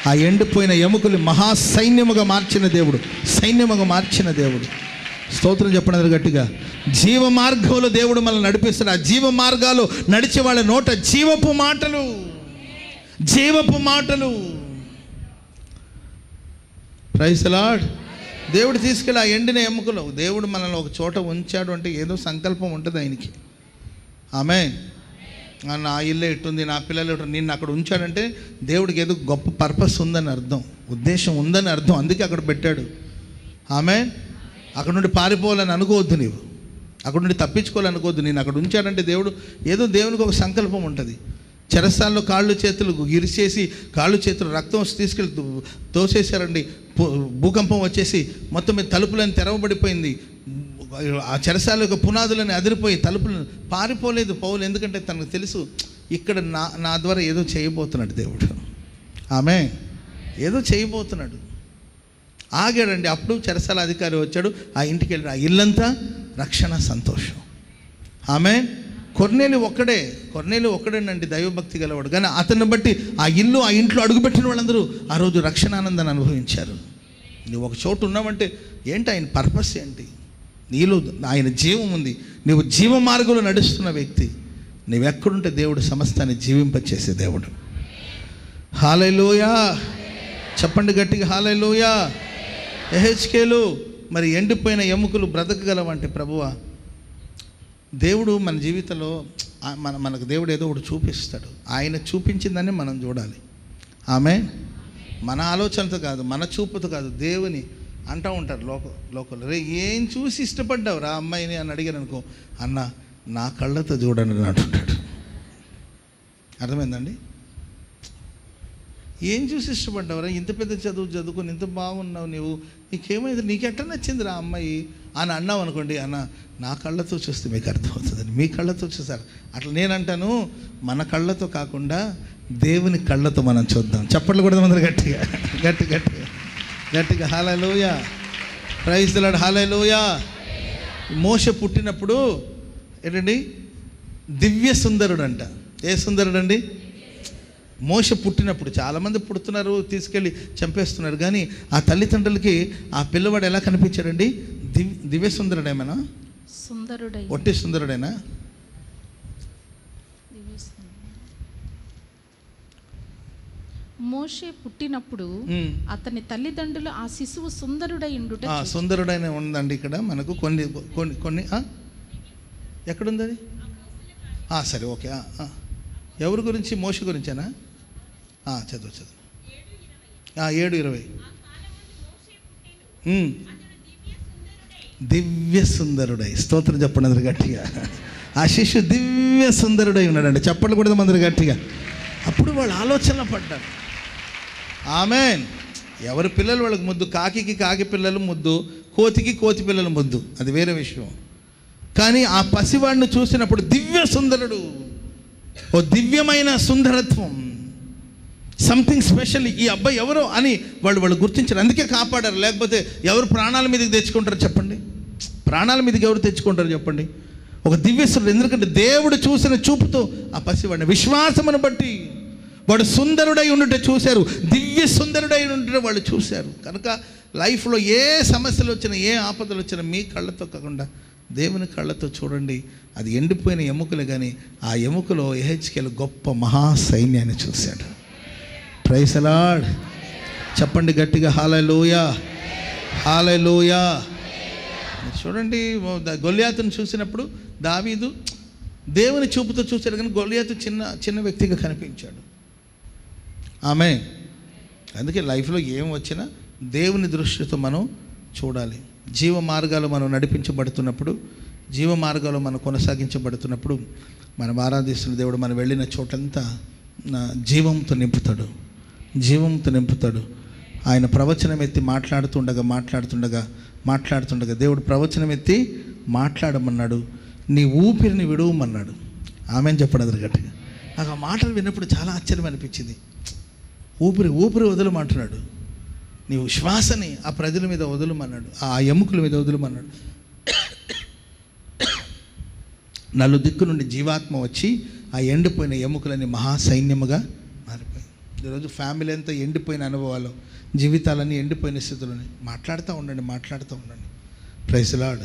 ఆ ఎండిపోయిన ఎముకలు మహాసైన్యముగా మార్చిన దేవుడు, సైన్యముగా మార్చిన దేవుడు. స్తోత్రం చెప్పండి గట్టిగా. జీవ మార్గంలో దేవుడు మనల్ని నడిపిస్తాడు. ఆ జీవ మార్గాలు నడిచే వాళ్ళ నోట జీవపు మాటలు, జీవపు మాటలు. Praise the Lord. దేవుడు తీసుకెళ్ళి ఆ ఎండిన ఎముకలు, దేవుడు మనల్ని ఒక చోట ఉంచాడు అంటే ఏదో సంకల్పం ఉంటుంది ఆయనకి. ఆమేన్. నా ఇల్లు ఎట్టుంది, నా పిల్లలు ఎట్టు, నిన్ను అక్కడ ఉంచాడంటే దేవుడికి ఏదో గొప్ప పర్పస్ ఉందని అర్థం, ఉద్దేశం ఉందని అర్థం. అందుకే అక్కడ పెట్టాడు. ఆమేన్. అక్కడ నుండి పారిపోవాలని అనుకోవద్దు నీవు. అక్కడ నుండి తప్పించుకోవాలనుకోవద్దు. నేను అక్కడ ఉంచాడంటే దేవుడు ఏదో దేవునికి ఒక సంకల్పం ఉంటుంది. చెరసాల్లో కాళ్ళు చేతులు ఇరిచేసి కాళ్ళు చేతులు రక్తం వచ్చి తీసుకెళ్ళి తోసేశారండి. భూకంపం వచ్చేసి మొత్తం మీద తలుపులని తెరవబడిపోయింది. ఆ చెరసాల యొక్క పునాదులని అదిరిపోయి తలుపులను పారిపోలేదు పౌలు. ఎందుకంటే తనకు తెలుసు ఇక్కడ నా ద్వారా ఏదో చేయబోతున్నాడు దేవుడు. ఆమె ఏదో చేయబోతున్నాడు. ఆగాడండి. అప్పుడు చెరసాల అధికారి వచ్చాడు. ఆ ఇంటికి వెళ్ళి ఆ ఇల్లంతా రక్షణ, సంతోషం. ఆమె కొర్నేలి ఒక్కడేనండి దైవభక్తి గలవాడు. కానీ అతన్ని బట్టి ఆ ఇంట్లో అడుగుపెట్టిన వాళ్ళందరూ ఆ రోజు రక్షణానందాన్ని అనుభవించారు. నువ్వు ఒక చోటు ఉన్నావంటే ఏంటి ఆయన పర్పస్ ఏంటి? నీలో ఆయన జీవం ఉంది. నువ్వు జీవ మార్గంలో నడుస్తున్న వ్యక్తి. నువ్వెక్కడుంటే దేవుడు సమస్తాన్ని జీవింపచేసే దేవుడు. హల్లెలూయా చెప్పండి గట్టిగా, హల్లెలూయా. యెహెజ్కేలు మరి ఎండిపోయిన ఎముకలు బ్రతకగలవంటే ప్రభువా, దేవుడు మన జీవితంలో మనకు దేవుడు ఏదో ఒకటి చూపిస్తాడు. ఆయన చూపించిందని మనం చూడాలి. ఆమె మన ఆలోచనతో కాదు, మన చూపుతో కాదు, దేవుని అంటూ ఉంటారు లోకల్. రే ఏం చూసి ఇష్టపడ్డావు రా అమ్మాయిని అని అడిగాను అనుకో, అన్న నా కళ్ళతో చూడండి అని అంటుంటాడు. అర్థమైందండి? ఏం చూసి ఇష్టపడ్డావురా, ఇంత పెద్ద చదువు చదువుకొని ఇంత బాగున్నావు, నీకేమైంది, నీకెట్లా నచ్చింది రా అమ్మాయి అని అన్నావు అనుకోండి, అన్న నా కళ్ళతో చూస్తే మీకు అర్థమవుతుందని. మీ కళ్ళతో చూసారు. అట్లా నేనంటాను, మన కళ్ళతో కాకుండా దేవుని కళ్ళతో మనం చూద్దాం. చప్పట్లు కూడా అందరూ గట్టిగా గట్టిగా గట్టిగా హల్లెలూయా, ప్రైజ్ ది లార్డ్, హల్లెలూయా. మోషే పుట్టినప్పుడు ఏంటండి దివ్య సుందరుడు అంట. ఏ సుందరుడు అండి? మోషే పుట్టినప్పుడు చాలామంది పుడుతున్నారు, తీసుకెళ్ళి చంపేస్తున్నారు. కానీ ఆ తల్లిదండ్రులకి ఆ పిల్లవాడు ఎలా కనిపించాడండి? దివ్య సుందరుడేమన్నా? సుందరుడై, ఒట్టి సుందరుడేనా? మోషే పుట్టినప్పుడు అతని తల్లిదండ్రులు ఆ శిశువు సుందరుడై ఉండుట. సుందరుడైన ఉందండి ఇక్కడ మనకు కొన్ని కొన్ని కొన్ని ఎక్కడుంది అది? సరే, ఓకే. ఎవరి గురించి? మోషే గురించేనా? చదువు 7:20. దివ్య సుందరుడై, స్తోత్రం చెప్పండి అందరు గట్టిగా. ఆ శిశు దివ్య సుందరుడై ఉన్నాడండి. చెప్పండి కూడా అందరు గట్టిగా. అప్పుడు వాళ్ళు ఆలోచనలో పడ్డారు. ఆమేన్. ఎవరి పిల్లలు వాళ్ళకి ముద్దు. కాకి కాకి పిల్లలు ముద్దు, కోతికి కోతి పిల్లలు ముద్దు, అది వేరే విషయం. కానీ ఆ పసివాడిని చూసినప్పుడు దివ్య సుందరుడు, ఓ దివ్యమైన సుందరత్వం, సంథింగ్ స్పెషల్. ఈ అబ్బాయి ఎవరో అని వాళ్ళు గుర్తించారు. అందుకే కాపాడారు. లేకపోతే ఎవరు ప్రాణాల మీదకి తెచ్చుకుంటారు చెప్పండి? ప్రాణాల మీదకి ఎవరు తెచ్చుకుంటారు చెప్పండి? ఒక దివ్యసురుడు. ఎందుకంటే దేవుడు చూసిన చూపుతో ఆ పసివాడిని విశ్వాసమును బట్టి వాడు సుందరుడై ఉండుట చూశారు. దివ్య సుందరుడై ఉండుట వాళ్ళు చూశారు. కనుక లైఫ్లో ఏ సమస్యలు వచ్చినా, ఏ ఆపదలు వచ్చినా మీ కళ్ళతో కాకుండా దేవుని కళ్ళతో చూడండి. అది ఎండిపోయిన ఎముకలు, కానీ ఆ ఎముకలో యెహెజ్కేలు గొప్ప మహాసైన్యాన్ని చూశాడు. ప్రైజ్ ది లార్డ్ చెప్పండి గట్టిగా, హల్లెలూయా, హల్లెలూయా. చూడండి, గొల్యాతును చూసినప్పుడు దావీదు దేవుని చూపుతో చూశాడు, కానీ గొల్యాతు చిన్న వ్యక్తిగా కనిపించాడు. ఆమె అందుకే లైఫ్లో ఏం వచ్చినా దేవుని దృష్టితో మనం చూడాలి. జీవ మార్గాలు మనం నడిపించబడుతున్నప్పుడు, జీవ మార్గాలు మనం కొనసాగించబడుతున్నప్పుడు, మనం ఆరాధిస్తున్న దేవుడు మనం వెళ్ళిన చోటంతా జీవంతో నింపుతాడు, జీవంతో నింపుతాడు. ఆయన ప్రవచనం ఎత్తి మాట్లాడుతుండగా దేవుడు ప్రవచనం ఎత్తి మాట్లాడమన్నాడు. నీ ఊపిరిని విడవమన్నాడు. ఆమెను చెప్పడం అది గట్టిగా. నాకు ఆ మాటలు విన్నప్పుడు చాలా ఆశ్చర్యం అనిపించింది. ఊపిరి వదలమంటున్నాడు. నీవు శ్వాసని ఆ ప్రజల మీద వదలమన్నాడు, ఆ ఎముకల మీద వదలమన్నాడు. నలు దిక్కు నుండి జీవాత్మ వచ్చి ఆ ఎండిపోయిన ఎముకలని మహాసైన్యముగా మారిపోయింది. ఈరోజు ఫ్యామిలీ అంతా ఎండిపోయిన అనుభవాలు, జీవితాలన్నీ ఎండిపోయిన స్థితులని మాట్లాడుతూ ఉండండి. Praise the Lord.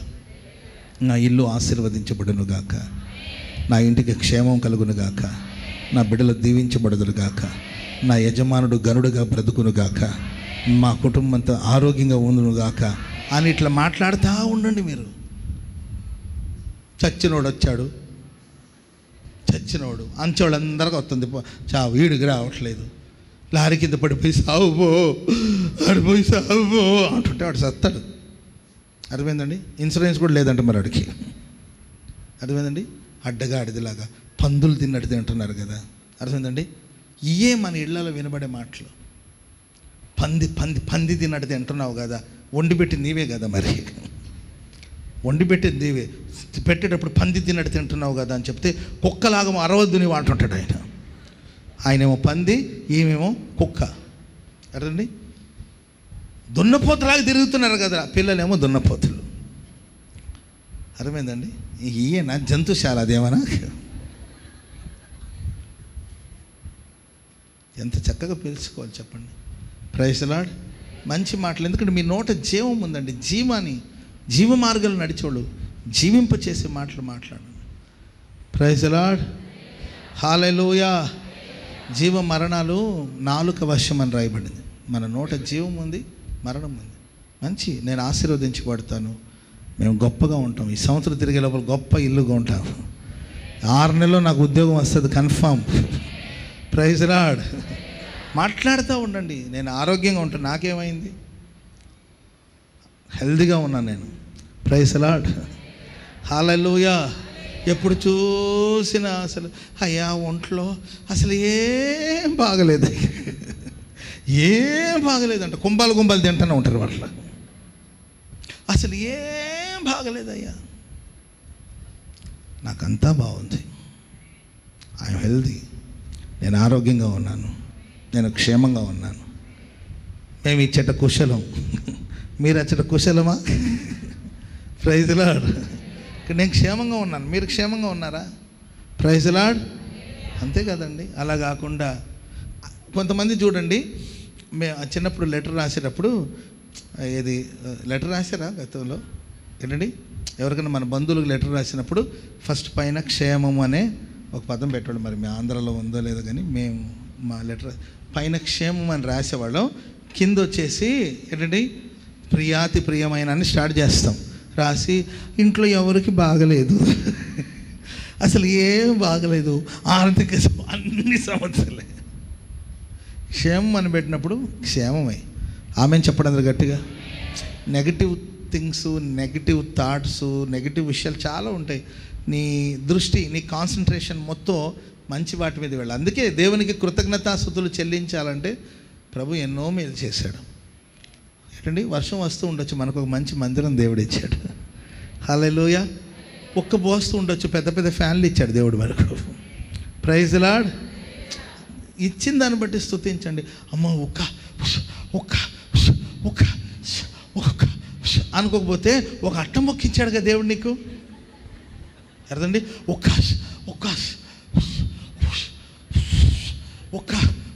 నా ఇల్లు ఆశీర్వదించబడును గాక, నా ఇంటికి క్షేమం కలుగును గాక, నా బిడ్డలు దీవించబడుదురు గాక, నా యజమానుడు గనుడుగా బ్రతుకును గాక, మా కుటుంబం అంతా ఆరోగ్యంగా ఉండును గాక అని ఇట్లా మాట్లాడుతూ ఉండండి. మీరు చచ్చినోడు వచ్చాడు, అంచోళ్ళందరికీ వస్తుంది, వీడికి రావట్లేదు, లారీ కింద పడిపోయి సావుబో అంటుంటే వాడు సత్తాడు. అర్థమైందండి? ఇన్సూరెన్స్ కూడా లేదంట మరి వాడికి. అర్థమైందండి? అడ్డగాడిదిలాగా పందులు తిన్నట్టు తింటున్నారు కదా, అర్థమైందండి? ఇయే మన ఇళ్లలో వినబడే మాటలు. పంది తిన్నట్టు తింటున్నావు కదా, వండి పెట్టింది నీవే కదా, మరి వండి పెట్టింది నీవే, పెట్టేటప్పుడు పంది తిన్నట్టు తింటున్నావు కదా అని చెప్తే కుక్కలాగా అరవద్దు నీవు అంటుంటాడు ఆయన. ఆయనేమో పంది, ఈమెమో కుక్క. అర్థండి? దున్నపోతులాగా తిరుగుతున్నారు కదా, పిల్లలేమో దున్నపోతులు. అర్థమైందండి? ఈయన జంతుశాల, అదేమన్నా ఎంత చక్కగా పిలుచుకోవాలి చెప్పండి. Praise the Lord. మంచి మాటలు, ఎందుకంటే మీ నోట జీవం ఉందండి. జీవ మార్గాలు నడిచేవాళ్ళు జీవింపచేసే మాటలు మాట్లాడండి. Praise the Lord. హల్లెలూయా. జీవ మరణాలు నాలుక వశం అని రాయబడింది. మన నోట జీవం ఉంది, మరణం ఉంది. మంచి, నేను ఆశీర్వదించబడతాను, మేము గొప్పగా ఉంటాం, ఈ సంవత్సరం తిరిగే లోపల గొప్ప ఇల్లుగా ఉంటాం, 6 నెలల్లో నాకు ఉద్యోగం వస్తుంది కన్ఫామ్. Praise the lord. మాట్లాడుతూ ఉండండి. నేను ఆరోగ్యంగా ఉంటాను, నాకేమైంది, హెల్తీగా ఉన్నాను నేను. Praise the Lord. హల్లెలూయా. ఎప్పుడు చూసినా అసలు అయ్యా ఒంట్లో అసలు ఏం బాగలేదు, ఏం బాగలేదంట, కుంభాలు తింటూనే ఉంటారు వాళ్ళ. అసలు ఏం బాగలేదయ్యా, నాకంతా బాగుంది, ఐఎమ్ హెల్తీ, నేను ఆరోగ్యంగా ఉన్నాను, నేను క్షేమంగా ఉన్నాను. మేము ఇచ్చట కుశలం, మీరు అచ్చట కుశలమా? Praise the Lord. నేను క్షేమంగా ఉన్నాను, మీరు క్షేమంగా ఉన్నారా? Praise the Lord. అంతే కదండి. అలా కాకుండా కొంతమంది చూడండి, మేము చిన్నప్పుడు లెటర్ రాసేటప్పుడు, ఏది లెటర్ రాసారా గతంలో? ఏంటండి, ఎవరికైనా మన బంధువులకు లెటర్ రాసినప్పుడు ఫస్ట్ పైన క్షేమము అనే ఒక పదం పెట్టాడు. మరి మీ ఆంధ్రలో ఉందో లేదో కానీ మేము మా లెటర్ పైన క్షేమం అని రాసేవాళ్ళం, కింద వచ్చేసి ఏంటండి ప్రియాతి ప్రియమైన అని స్టార్ట్ చేస్తాం. రాసి ఇంట్లో ఎవరికి బాగలేదు, అసలు ఏం బాగలేదు, ఆర్థిక అన్ని సమస్యలే, క్షేమం అని పెట్టినప్పుడు క్షేమమే. ఆమెను చెప్పడం గట్టిగా. Negative things, negative thoughts, negative విషయాలు చాలా ఉంటాయి. నీ దృష్టి, నీ కాన్సన్ట్రేషన్ మొత్తం మంచి వాటి మీద వెళ్ళాలి. అందుకే దేవునికి కృతజ్ఞతాస్తుతులు చెల్లించాలంటే ప్రభు ఎన్నో మేలు చేశాడు. ఏంటండి, వర్షం వస్తూ ఉండొచ్చు, మనకు ఒక మంచి మందిరం దేవుడు ఇచ్చాడు. హల్లెలూయా. ఒక్క పోస్తూ ఉండొచ్చు, పెద్ద పెద్ద ఫ్యాన్లు ఇచ్చాడు దేవుడు మనకు. Praise the Lord. ఇచ్చిన దాన్ని బట్టి స్తుతించండి. అమ్మ ఒక్క అనుకోకపోతే ఒక అట్టం మొక్కించాడు కదా దేవుడు నీకు. అర్థండి,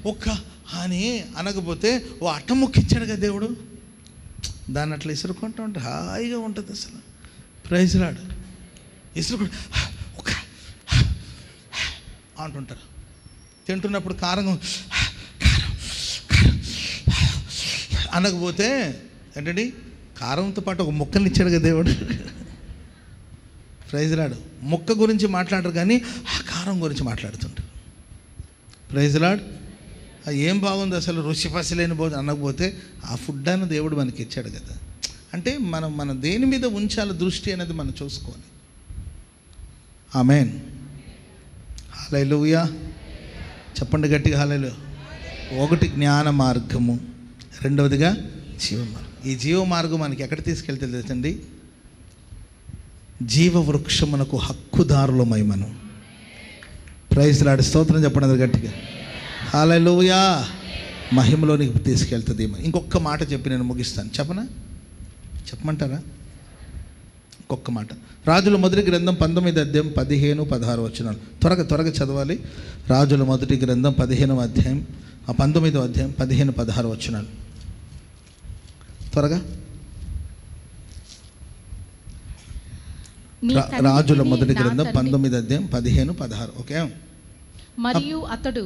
ఒక్క అని అనకపోతే ఓ అట్టం మొక్కించాడు కదా దేవుడు. దాన్ని అట్లా ఇసురుకుంటూ ఉంటే హాయిగా ఉంటుంది అసలు. Praise the lord. ఇసురుకుంటూ అంటుంటారు. తింటున్నప్పుడు కారం అనకపోతే ఏంటండి, కారంతో పాటు ఒక ముక్కల్ని ఇచ్చాడు కదా దేవుడు. Praise the Lord. ముక్క గురించి మాట్లాడరు కానీ ఆ కారం గురించి మాట్లాడుతుంటారు. Praise the Lord. ఏం బాగుంది అసలు, రుచి పసిలేని భోజనం అనకపోతే ఆ ఫుడ్ అని దేవుడు మనకి ఇచ్చాడు కదా. అంటే మన దేని మీద ఉంచాలి దృష్టి అనేది మనం చూసుకోవాలి. ఆమేన్. హల్లెలూయా. చెప్పండి గట్టిగా హల్లెలూయా. ఒకటి జ్ఞాన మార్గము, రెండవదిగా జీవ మార్గం. ఈ జీవ మార్గం మనకి ఎక్కడ తీసుకెళ్తే తెలుసండి, జీవ వృక్షమునకు హక్కుదారులమై మనం. Praise the Lord. స్తోత్రం చెప్పండి గట్టిగా. హల్లెలూయా. మహిమలోనికి తీసుకెళ్తుంది. ఇంకొక మాట చెప్పి నేను ముగిస్తాను. చెప్పమంటారా? ఇంకొక మాట. రాజుల మొదటి గ్రంథం 19వ అధ్యాయం 15-16 వచనాలు. త్వరగా చదవాలి. రాజుల మొదటి గ్రంథం 15వ అధ్యాయం 19వ అధ్యాయం 15-16 వచనాలు. త్వరగా. రాజుల మొదటి గ్రంథం 19వ అధ్యాయం 15-16. ఓకే. మరియు అతడు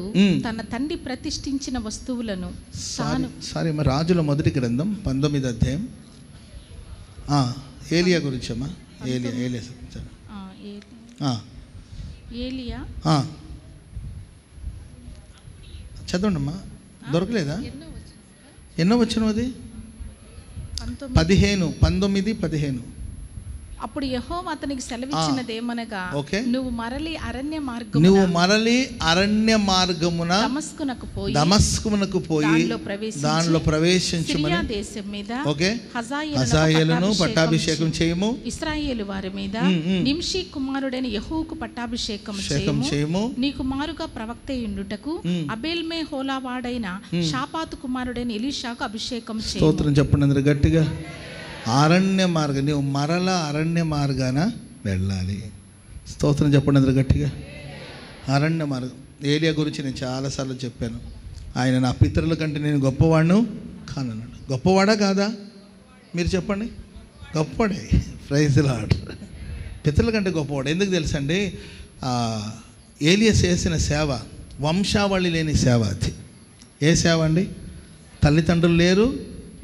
తన తండ్రి ప్రతిష్ఠించిన వస్తువులను సారీ మరి రాజుల మొదటి గ్రంథం 19వ అధ్యాయం ఏలియా గురించి అమ్మా. ఏలియా చదవండి అమ్మా. దొరకలేదా? ఎన్నో వచ్చిన అది? 19, 15. అప్పుడు యెహోవా అతనికి సెలవిచ్చినదేమనగా, నువ్వు మరలి అరణ్య మార్గమున దమస్కునకు పోయి దానిలో ప్రవేశించుమని దేశం మీద హజాయేలును పట్టాభిషేకం చేయము, ఇశ్రాయేలు వారి మీద నింషీ కుమారుడైన యెహూకు పట్టాభిషేకం చేయము, నీ కుమారుగా ప్రవక్త యుండుటకు అబేల్మే హోలావాడైన షాపాతు కుమారుడైన ఎలీషాకు అభిషేకం చేయము. స్తోత్రం చెప్పండి అందరూ గట్టిగా. అరణ్య మార్గం, నీవు మరలా అరణ్య మార్గాన వెళ్ళాలి. స్తోత్రం చెప్పండి అందరూ గట్టిగా. అరణ్య మార్గం. ఏలియా గురించి నేను చాలాసార్లు చెప్పాను. ఆయన నా పితరుల కంటే నేను గొప్పవాడును కానన్నాడు. గొప్పవాడా కాదా? మీరు చెప్పండి. గొప్పవాడే. Praise the Lord. పితరుల కంటే గొప్పవాడు. ఎందుకు తెలుసండి? ఏలియా చేసిన సేవ వంశావళి లేని సేవ. అది ఏ సేవ అండి? తల్లిదండ్రులు లేరు,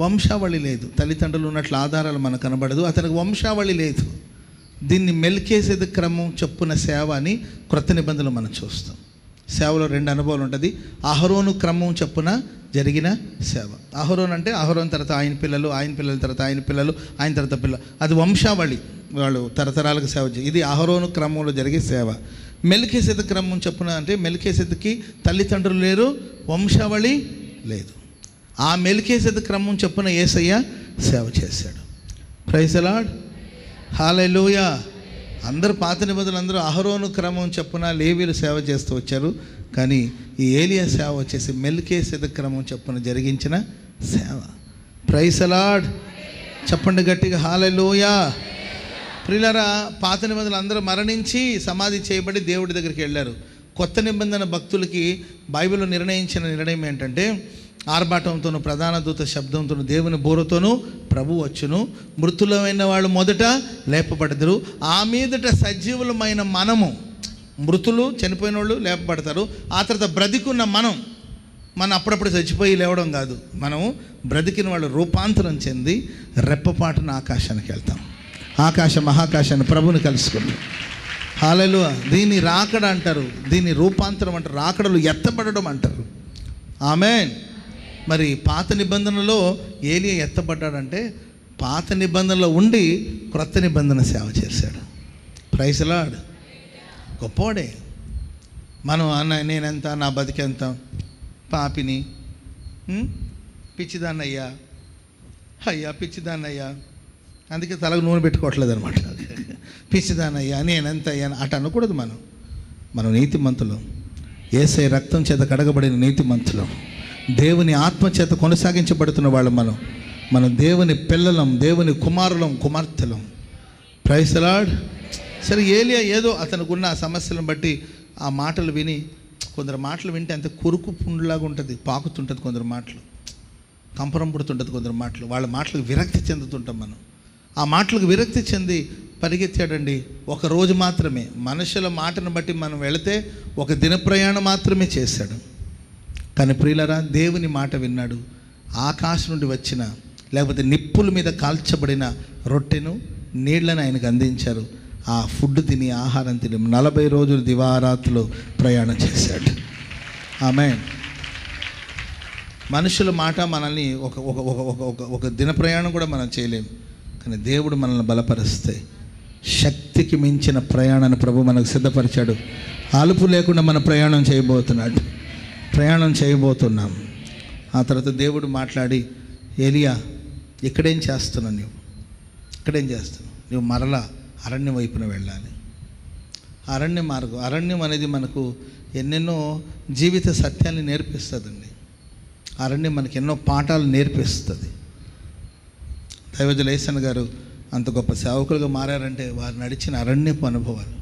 వంశావళి లేదు. తల్లిదండ్రులు ఉన్నట్లు ఆధారాలు మనకు కనబడదు. అతనికి వంశావళి లేదు. దీన్ని మెల్కీసెదెకు క్రమం చొప్పున సేవ అని క్రొత్త నిబంధనలు మనం చూస్తాం. సేవలో 2 అనుభవాలు ఉంటుంది. అహరోను క్రమం చొప్పున జరిగిన సేవ. అహరోన్ అంటే అహరోన్ తర్వాత ఆయన పిల్లలు, ఆయన పిల్లల తర్వాత ఆయన పిల్లలు, ఆయన తర్వాత పిల్లలు. అది వంశావళి, వాళ్ళు తరతరాలకు సేవ చేయాలి. ఇది అహరోను క్రమంలో జరిగే సేవ. మెల్కీసెదెకు క్రమం చొప్పున అంటే మెల్కీసెదెకుకి తల్లిదండ్రులు లేరు, వంశావళి లేదు. ఆ మెల్కీసెదెకు క్రమం చొప్పున యేసయ్య సేవ చేశాడు. Praise the Lord. హల్లెలూయా. అందరూ పాత నిబంధనలు అందరూ అహరోను క్రమం చొప్పున లేవీలు సేవ చేస్తూ వచ్చారు. కానీ ఈ ఏలియా సేవ వచ్చేసి మెల్కీసెదెకు క్రమం చొప్పున జరిగించిన సేవ. Praise the Lord. చెప్పండి గట్టిగా హల్లెలూయా. ప్రియులారా, పాత నిబంధనలు అందరూ మరణించి సమాధి చేయబడి దేవుడి దగ్గరికి వెళ్ళారు. కొత్త నిబంధన భక్తులకి బైబిల్లో నిర్ణయించిన నిర్ణయం ఏంటంటే, ఆర్భాటంతోనూ ప్రధాన దూత శబ్దంతోనూ దేవుని బోరుతోనూ ప్రభు వచ్చును, మృతులమైన వాళ్ళు మొదట లేపబడతారు, ఆ మీదట సజీవులమైన మనము, మృతులు చనిపోయిన వాళ్ళు లేపబడతారు, ఆ తర్వాత బ్రతికున్న మనం అప్పుడప్పుడు చచ్చిపోయి లేవడం కాదు, మనం బ్రతికిన వాళ్ళు రూపాంతరం చెంది రెప్పపాటున ఆకాశానికి వెళ్తాం. మహాకాశాన్ని ప్రభుని కలుసుకుంటాం. హల్లెలూయా. దీన్ని రాకడ అంటారు, దీన్ని రూపాంతరం అంటారు, రాకడలు ఎత్తబడడం అంటారు. ఆమేన్. మరి పాత నిబంధనలో ఏలియా ఎత్తబడ్డాడంటే పాత నిబంధనలో ఉండి క్రొత్త నిబంధన సేవ చేశాడు. Praise the Lord. గొప్పవాడే. మనం నేనెంత, నా బతికెంత, పాపిని, పిచ్చిదాన్నయ్యా, పిచ్చిదాన్నయ్యా, అందుకే తలకు నూనె పెట్టుకోవట్లేదు అనమాట. పిచ్చిదానయ్యా, నేనెంత అయ్యా అటు అనకూడదు. మనం నీతిమంతులం, యేసయ్య రక్తం చేత కడగబడిన నీతిమంతులం, దేవుని ఆత్మ చేత కొనసాగించబడుతున్న వాళ్ళు మనం దేవుని పిల్లలం, దేవుని కుమారులం, కుమార్తెలం. Praise the Lord. సరే, ఏలియా ఏదో అతనుకున్న ఆ సమస్యలను బట్టి ఆ మాటలు విని, కొందరు మాటలు వింటే అంత కురుకు పుండులాగా ఉంటుంది, పాకుతుంటుంది, కొందరు మాటలు కంపరం పుడుతుంటుంది, కొందరు మాటలు, వాళ్ళ మాటలకు విరక్తి చెందుతుంటాం. మనం ఆ మాటలకు విరక్తి చెంది పరిగెత్తాడండి. ఒక రోజు మాత్రమే, మనుషుల మాటను బట్టి మనం వెళితే ఒక దిన ప్రయాణం మాత్రమే చేశాడు. కానీ ప్రియులరా, దేవుని మాట విన్నాడు. ఆకాశం నుండి వచ్చిన, లేకపోతే నిప్పుల మీద కాల్చబడిన రొట్టెను, నీళ్లను ఆయనకు అందించారు. ఆ ఫుడ్ తిని, ఆహారం తిని 40 రోజులు దివారాత్రులు ప్రయాణం చేశాడు. ఆమేన్. మనుషుల మాట మనల్ని ఒక దిన ప్రయాణం కూడా మనం చేయలేము. కానీ దేవుడు మనల్ని బలపరిస్తే శక్తికి మించిన ప్రయాణాన్ని ప్రభు మనకు సిద్ధపరిచాడు. అలుపు లేకుండా మన ప్రయాణం చేయబోతున్నాం. ఆ తర్వాత దేవుడు మాట్లాడి, ఏలియా, ఇక్కడేం చేస్తున్నావు? నువ్వు మరలా అరణ్యం వైపున వెళ్ళాలి. అరణ్య మార్గం, అరణ్యం అనేది మనకు ఎన్నెన్నో జీవిత సత్యాన్ని నేర్పిస్తుందండి. అరణ్యం మనకి ఎన్నో పాఠాలు నేర్పిస్తుంది. దైవజనులు యేసన్న గారు అంత గొప్ప సేవకులుగా మారారంటే వారు నడిచిన అరణ్యపు అనుభవాలు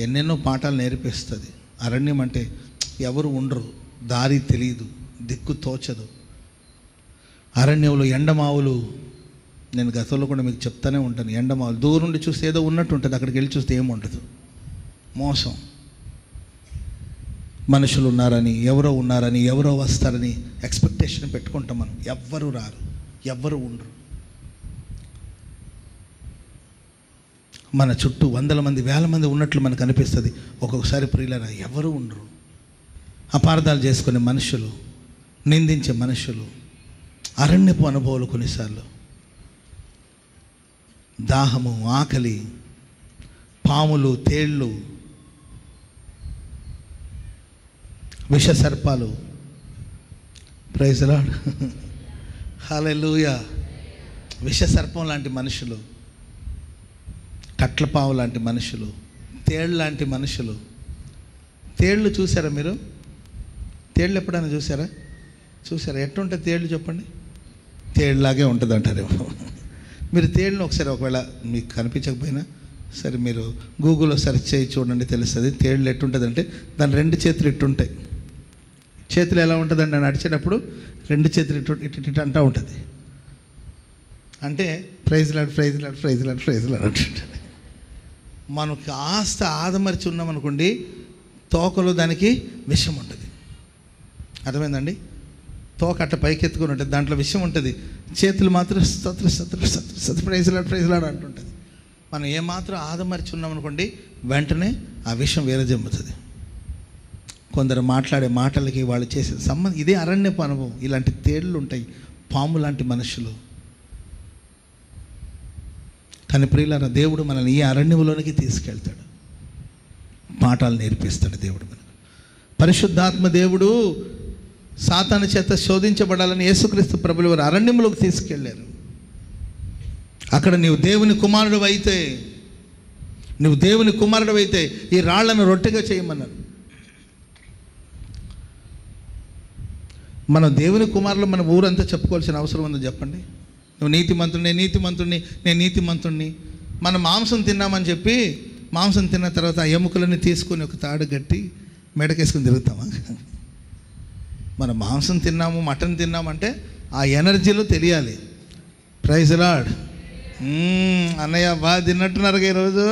ఎన్నెన్నో పాఠాలు నేర్పిస్తుంది. అరణ్యం అంటే ఎవరు ఉండరు, దారి తెలియదు, దిక్కు తోచదు. అరణ్యంలో ఎండమావులు, నేను గతంలో కూడా మీకు చెప్తానే ఉంటాను, ఎండమావులు దూరం నుండి చూస్తే ఏదో ఉన్నట్టు ఉంటుంది, అక్కడికి వెళ్ళి చూస్తే ఏముండదు, మోసం. మనుషులు ఉన్నారని, ఎవరో వస్తారని ఎక్స్పెక్టేషన్ పెట్టుకుంటాం మనం. ఎవ్వరు రారు, ఎవ్వరు ఉండరు. మన చుట్టూ 100 మంది 1000 మంది ఉన్నట్లు మనకు అనిపిస్తుంది. ఒక్కొక్కసారి ప్రియులారా, ఎవరు ఉండరు. అపార్థాలు చేసుకునే మనుషులు, నిందించే మనుషులు, అరణ్యపు అనుభవాలు కొన్నిసార్లు. దాహము, ఆకలి, పాములు, తేళ్ళు, విష సర్పాలు. Praise the Lord. హల్లెలూయా. విష సర్పం లాంటి మనుషులు, కట్లపావు లాంటి మనుషులు, తేళ్ళు లాంటి మనుషులు. తేళ్ళు చూసారా మీరు? తేళ్ళు ఎప్పుడైనా చూసారా? ఎట్టుంటుంది తేళ్ళు చెప్పండి? తేళ్ళలాగే ఉంటుంది అంటారేమో. మీరు తేళ్ళను ఒకసారి, ఒకవేళ మీకు కనిపించకపోయినా సరే మీరు గూగుల్లో సెర్చ్ చేయి చూడండి, తెలుస్తుంది. తేళ్ళు ఎట్టుంటుందంటే దాని 2 చేతులు ఇట్టుంటాయి. చేతులు ఎలా ఉంటుందండి? నడిచేటప్పుడు 2 చేతులు ఇటు అంటూ ఉంటుంది. అంటే praise Lord, praise Lord, praise Lord, praise Lord అంటుంటుంది. మనకు కాస్త ఆదమరిచి ఉన్నామనుకోండి, తోకలో దానికి విషం ఉంటుంది. అర్థమైందండి? తోక అట్ట పైకెత్తుకొని ఉంటుంది, దాంట్లో విషయం ఉంటుంది. చేతులు మాత్రం స్తోత్ర స్తోత్ర స్తోత్ర స్తోత్ర ప్రైజ్ లార్డ్, ప్రైజ్ లార్డ్ అంటుంటుంది. మనం ఏమాత్రం ఆదమరిచి ఉన్నామనుకోండి, వెంటనే ఆ విషయం వేరజమ్ముతుంది. కొందరు మాట్లాడే మాటలకి, వాళ్ళు చేసే సంబంధం, ఇదే అరణ్యపు అనుభవం. ఇలాంటి తేళ్ళు ఉంటాయి, పాము లాంటి మనుషులు. కానీ ప్రియులారా, దేవుడు మనల్ని ఈ అరణ్యంలోనికి తీసుకెళ్తాడు, పాఠాలు నేర్పిస్తాడు దేవుడు మనకు. పరిశుద్ధాత్మ దేవుడు సాతాను చేత శోధించబడాలని యేసుక్రీస్తు ప్రభువు వారు అరణ్యంలోకి తీసుకెళ్ళారు. అక్కడ నీవు దేవుని కుమారుడు అయితే ఈ రాళ్లను రొట్టెగా చేయమన్నారు. మనం దేవుని కుమారులు మన ఊరంతా చెప్పుకోవాల్సిన అవసరం ఉందో చెప్పండి? నువ్వు నీతిమంతుడిని, నేను నీతిమంతుడిని. మనం మాంసం తిన్నామని చెప్పి, మాంసం తిన్న తర్వాత ఆ ఎముకలన్నీ తీసుకొని ఒక తాడు కట్టి మెడకేసుకుని తిరుగుతామా? మనం మాంసం తిన్నాము, మటన్ తిన్నామంటే ఆ ఎనర్జీలో తెలియాలి. Praise the Lord. అన్నయ్య బాగా తిన్నట్టున్నారు ఈరోజు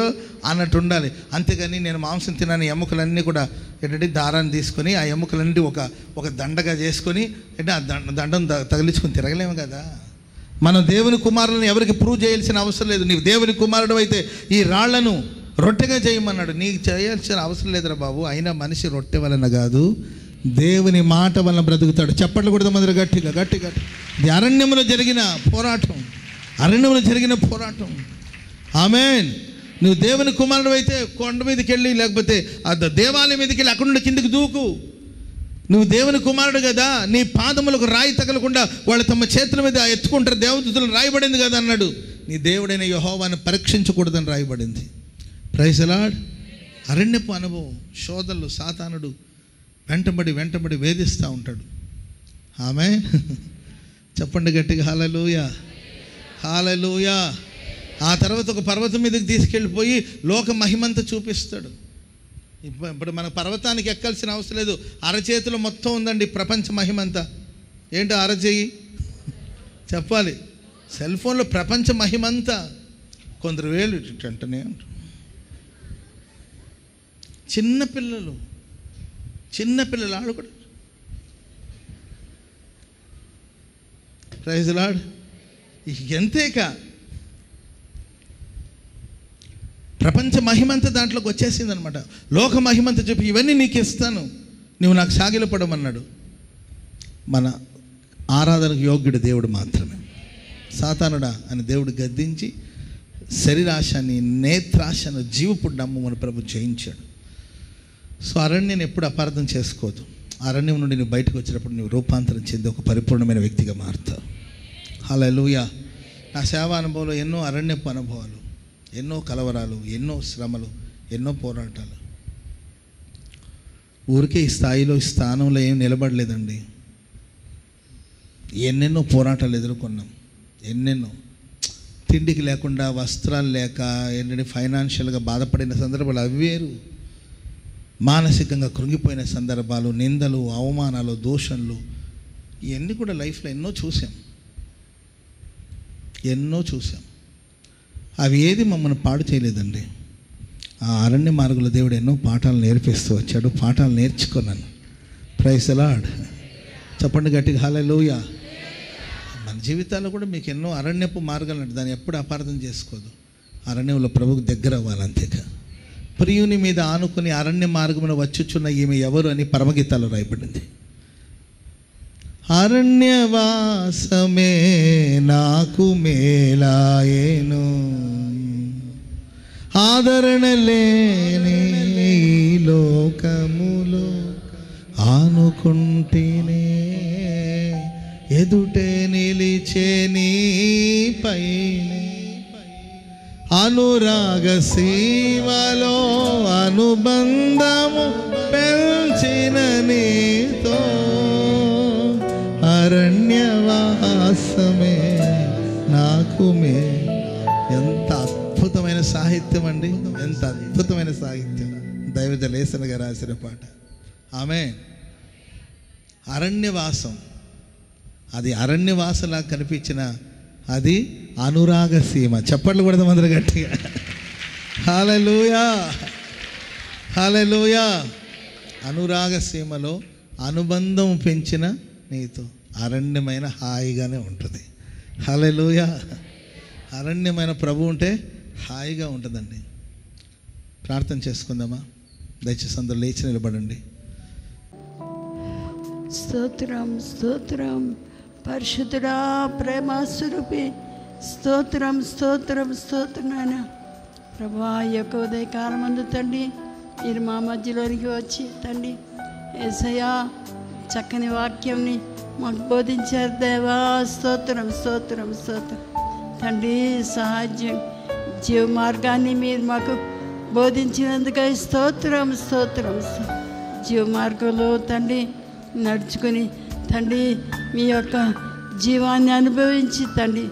అన్నట్టు ఉండాలి. అంతేగాని నేను మాంసం తిన్నాను, ఎముకలన్నీ కూడా ఏంటంటే దారాన్ని తీసుకొని ఆ ఎముకలన్నీ ఒక దండగా చేసుకొని అంటే ఆ దండం తగిలించుకొని తిరగలేము కదా. మనం దేవుని కుమారులను ఎవరికి ప్రూవ్ చేయాల్సిన అవసరం లేదు. నీవు దేవుని కుమారుడు అయితే ఈ రాళ్లను రొట్టెగా చేయమన్నాడు. నీకు చేయాల్సిన అవసరం లేదురా బాబు. అయినా మనిషి రొట్టె వలన కాదు, దేవుని మాట వలన బ్రతుకుతాడు. చప్పట్లు కూడా మొదలు గట్టిగా. ఇది అరణ్యంలో జరిగిన పోరాటం. ఆమేన్. నువ్వు దేవుని కుమారుడు అయితే కొండ మీదకి వెళ్ళి, లేకపోతే ఆ దేవాలయం మీదకి వెళ్ళి అక్కడ నుండి కిందికి దూకు. నువ్వు దేవుని కుమారుడు కదా, నీ పాదములకు రాయి తగలకుండా వాళ్ళు తమ చేతుల మీద ఎత్తుకుంటారు, దేవదూతలు రాయబడింది కదా అన్నాడు. నీ దేవుడైన యెహోవాను పరీక్షించకూడదని రాయబడింది. Praise the lord. అరణ్యపు అనుభవం, శోధనలు, సాతానుడు వెంటబడి వేధిస్తూ ఉంటాడు. ఆమేన్. చెప్పండి గట్టిగా హల్లెలూయా, హల్లెలూయా. ఆ తర్వాత ఒక పర్వతం మీదకి తీసుకెళ్ళిపోయి లోక మహిమంతా చూపిస్తాడు. ఇప్పుడు మన పర్వతానికి ఎక్కాల్సిన అవసరం లేదు, అరచేతిలో మొత్తం ఉందండి ప్రపంచ మహిమంతా. ఏంటో అరచేయి చెప్పాలి, సెల్ ఫోన్లో ప్రపంచ మహిమంతా. కొందరు వేలు అంటనే ఉంటారు. చిన్నపిల్లలు ఆడుకోడు. Praise the Lord. ఎంతేక ప్రపంచ మహిమంతా దాంట్లోకి వచ్చేసింది అనమాట. లోక మహిమంతా చెప్పి ఇవన్నీ నీకు ఇస్తాను, నువ్వు నాకు సాగిలపడమన్నాడు. మన ఆరాధనకు యోగ్యుడు దేవుడు మాత్రమే. సాతానుడా అని దేవుడు గద్దించి శరీరాశని, నేత్రాశను, జీవపు డమ్ము మన ప్రభు జయించాడు. సో అరణ్యాన్ని ఎప్పుడు అపార్థం చేసుకోవద్దు. అరణ్యం నుండి నువ్వు బయటకు వచ్చినప్పుడు నువ్వు రూపాంతరం చెంది ఒక పరిపూర్ణమైన వ్యక్తిగా మారుతావు. హల్లెలూయా. నా సేవా అనుభవంలో ఎన్నో అరణ్యపు అనుభవాలు, ఎన్నో కలవరాలు, ఎన్నో శ్రమలు, ఎన్నో పోరాటాలు. ఊరికే ఈ స్థాయిలో, ఈ స్థానంలో ఏం నిలబడలేదండి. ఎన్నెన్నో పోరాటాలు ఎదుర్కొన్నాం. ఎన్నెన్నో తిండికి లేకుండా, వస్త్రాలు లేక, ఏంటంటే ఫైనాన్షియల్గా బాధపడిన సందర్భాలు అవి వేరు. మానసికంగా కృంగిపోయిన సందర్భాలు, నిందలు, అవమానాలు, దూషణలు, ఇవన్నీ కూడా లైఫ్లో ఎన్నో చూసాం. అవి ఏది మమ్మల్ని పాడు చేయలేదండి. ఆ అరణ్య మార్గంలో దేవుడు ఎన్నో పాఠాలు నేర్పిస్తూ వచ్చాడు. పాఠాలు నేర్చుకున్నాను. Praise the Lord. చెప్పండి గట్టిగా హల్లెలూయా. మన జీవితాల్లో కూడా మీకు ఎన్నో అరణ్యపు మార్గాలు అంటే దాన్ని ఎప్పుడు అపార్థం చేసుకోదు. అరణ్యంలో ప్రభువుకు దగ్గర అవ్వాలి అంతేగా. ప్రియుని మీద ఆనుకుని అరణ్య మార్గమున వచ్చుచున్న ఈమె ఎవరు అని పరమగీతాల్లో రాయబడింది. అరణ్యవాసమే నాకు మేలాయేను, ఆదరణ లేని ఈ లోకములో ఆనుకుంటేనే ఎదుటే నిలిచే నీ పైనే అనురాగ సీమలో అనుబంధము పెంచిన నీతో అరణ్యవాసమే నాకు మే. ఎంత అద్భుతమైన సాహిత్యం అండి, ఎంత అద్భుతమైన సాహిత్యం. దైవజలేసన గారు రాసిన పాట. ఆమె అరణ్యవాసం, అది అరణ్యవాసలా కనిపించిన అది అనురాగ సీమ. చప్పట్లు కొడదాం అందరూ గట్టిగా. హల్లెలూయా, హల్లెలూయా. అనురాగ సీమలో అనుబంధం పెంచిన నీతో అరణ్యమైన హాయిగానే ఉంటుంది. హల్లెలూయా. అరణ్యమైన ప్రభు ఉంటే హాయిగా ఉంటుందండి. ప్రార్థన చేసుకుందామా? దయచేసి అందరూ లేచి నిలబడండి. స్తోత్రం, స్తోత్రం పరిశుద్ధుడా, ప్రేమ స్వరూపి, స్తోత్రం, స్తోత్రం, స్తోత్రం నాయన. ప్రభా, ఈ యొక్క ఉదయకాలం అందు తండ్రి మీరు మా మధ్యలోనికి వచ్చి తండ్రి యేసయ్యా చక్కని వాక్యంని మాకు బోధించారు దేవా. స్తోత్రం, స్తోత్రం, స్తోత్రం తండ్రి. సహాయం జీవ మార్గాన్ని మీరు మాకు బోధించినందుకై స్తోత్రం, స్తోత్రం. జీవ మార్గంలో తండ్రి నడుచుకుని తండ్రి మీ యొక్క జీవాన్ని అనుభవించి తండ్రి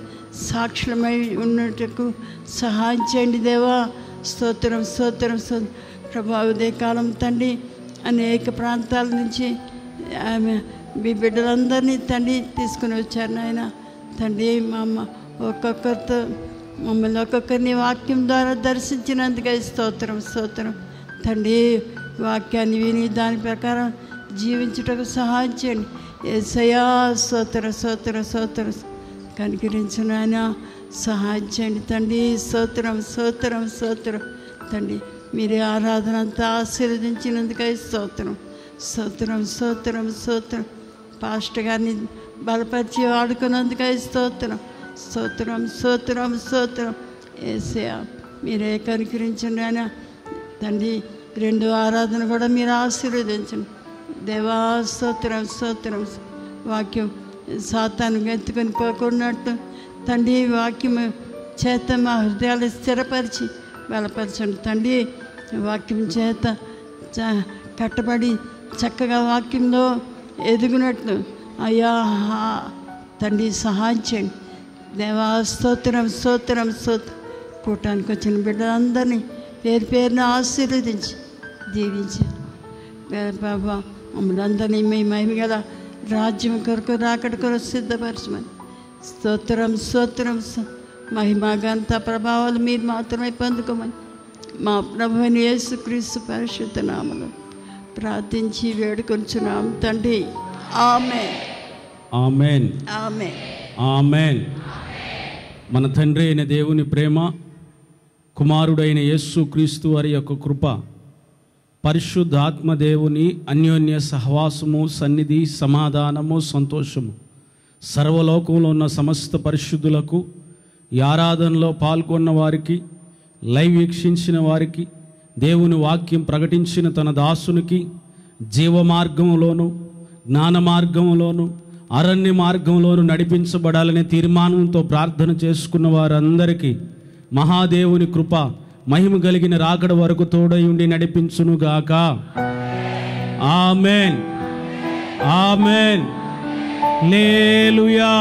సాక్షులమై ఉన్నట్టుకు సహాయం చేయండి దేవా. స్తోత్రం, స్తోత్రం, స్తోత్రం. ప్రభా, ఉదయకాలం తండ్రి అనేక ప్రాంతాల నుంచి ఆమె మీ బిడ్డలందరినీ తండ్రి తీసుకుని వచ్చారు నాయన. తండ్రి మా అమ్మ ఒక్కొక్కరితో మమ్మల్ని ఒక్కొక్కరిని వాక్యం ద్వారా దర్శించినందుకై స్తోత్రం, స్తోత్రం తండ్రి. వాక్యాన్ని విని దాని ప్రకారం జీవించుటకు సహాయం చేయండి యేసయ్యా. స్తోత్ర, స్తోత్ర, స్తోత్ర. కనికరించు నాయన, సహాయం చేయండి తండ్రి. స్తోత్రం, స్తోత్రం, స్తోత్రం తండ్రి. మీరే ఆరాధన అంతా ఆశీర్వదించినందుకై స్తోత్రం, స్తోత్రం, స్తోత్రం, స్తోత్రం. పాస్టర్ గారిని బలపరిచి వాడుకున్నందుకై స్తోత్రం, స్తోత్రం, స్తోత్రం, స్తోత్రం. యేసయ్యా మీరే కనికరించండి ఆయన తండ్రి. రెండో ఆరాధన కూడా మీరు ఆశీర్వదించండి దేవా. స్తోత్రం, స్తోత్రం. వాక్యం సాతాను ఎత్తుకొని పోకున్నట్టు తండ్రి వాక్యం చేత మా హృదయాలు స్థిరపరిచి బలపరచండి తండ్రి. వాక్యం చేత కట్టబడి చక్కగా వాక్యంలో ఎదుగునట్లు అయ్యా తండ్రి సహాయం చేయండి దేవా. స్తోత్రం, స్తోత్రం, స్తోత్రం. కూటానికి వచ్చిన బిడ్డలందరినీ పేరు పేరున ఆశీర్వదించి దీవించి బాబా మమ్మల్ని అందరినీ మీ మహిమ గల రాజ్యం కొరకు రాకడ కొరకు సిద్ధపరచమని స్తోత్రం, స్తోత్రం. మహిమ ఘనత ప్రభావాలు మీరు మాత్రమే పొందుకోమని మా ప్రభువైన యేసుక్రీస్తు పరిశుద్ధ నామములో ప్రార్థించి వేడుకొంచున్నాం తండ్రి. ఆమేన్, ఆమేన్, ఆమేన్, ఆమేన్. మన తండ్రి అయిన దేవుని ప్రేమ, కుమారుడైన యేసుక్రీస్తు వారి యొక్క కృప, పరిశుద్ధాత్మ దేవుని అన్యోన్య సహవాసము, సన్నిధి, సమాధానము, సంతోషము సర్వలోకంలో ఉన్న సమస్త పరిశుద్ధులకు, ఈ ఆరాధనలో పాల్గొన్న వారికి, లైవ్ వీక్షించిన వారికి, దేవుని వాక్యం ప్రకటించిన తన దాసునికి, జీవ మార్గంలోను జ్ఞాన మార్గంలోను అరణ్య మార్గంలోను నడిపించబడాలనే తీర్మానంతో ప్రార్థన చేసుకున్న వారందరికీ మహాదేవుని కృప మహిమ కలిగిన రాకడ వరకు తోడై ఉండి నడిపించునుగాక. ఆమేన్, ఆమేన్, హల్లెలూయా.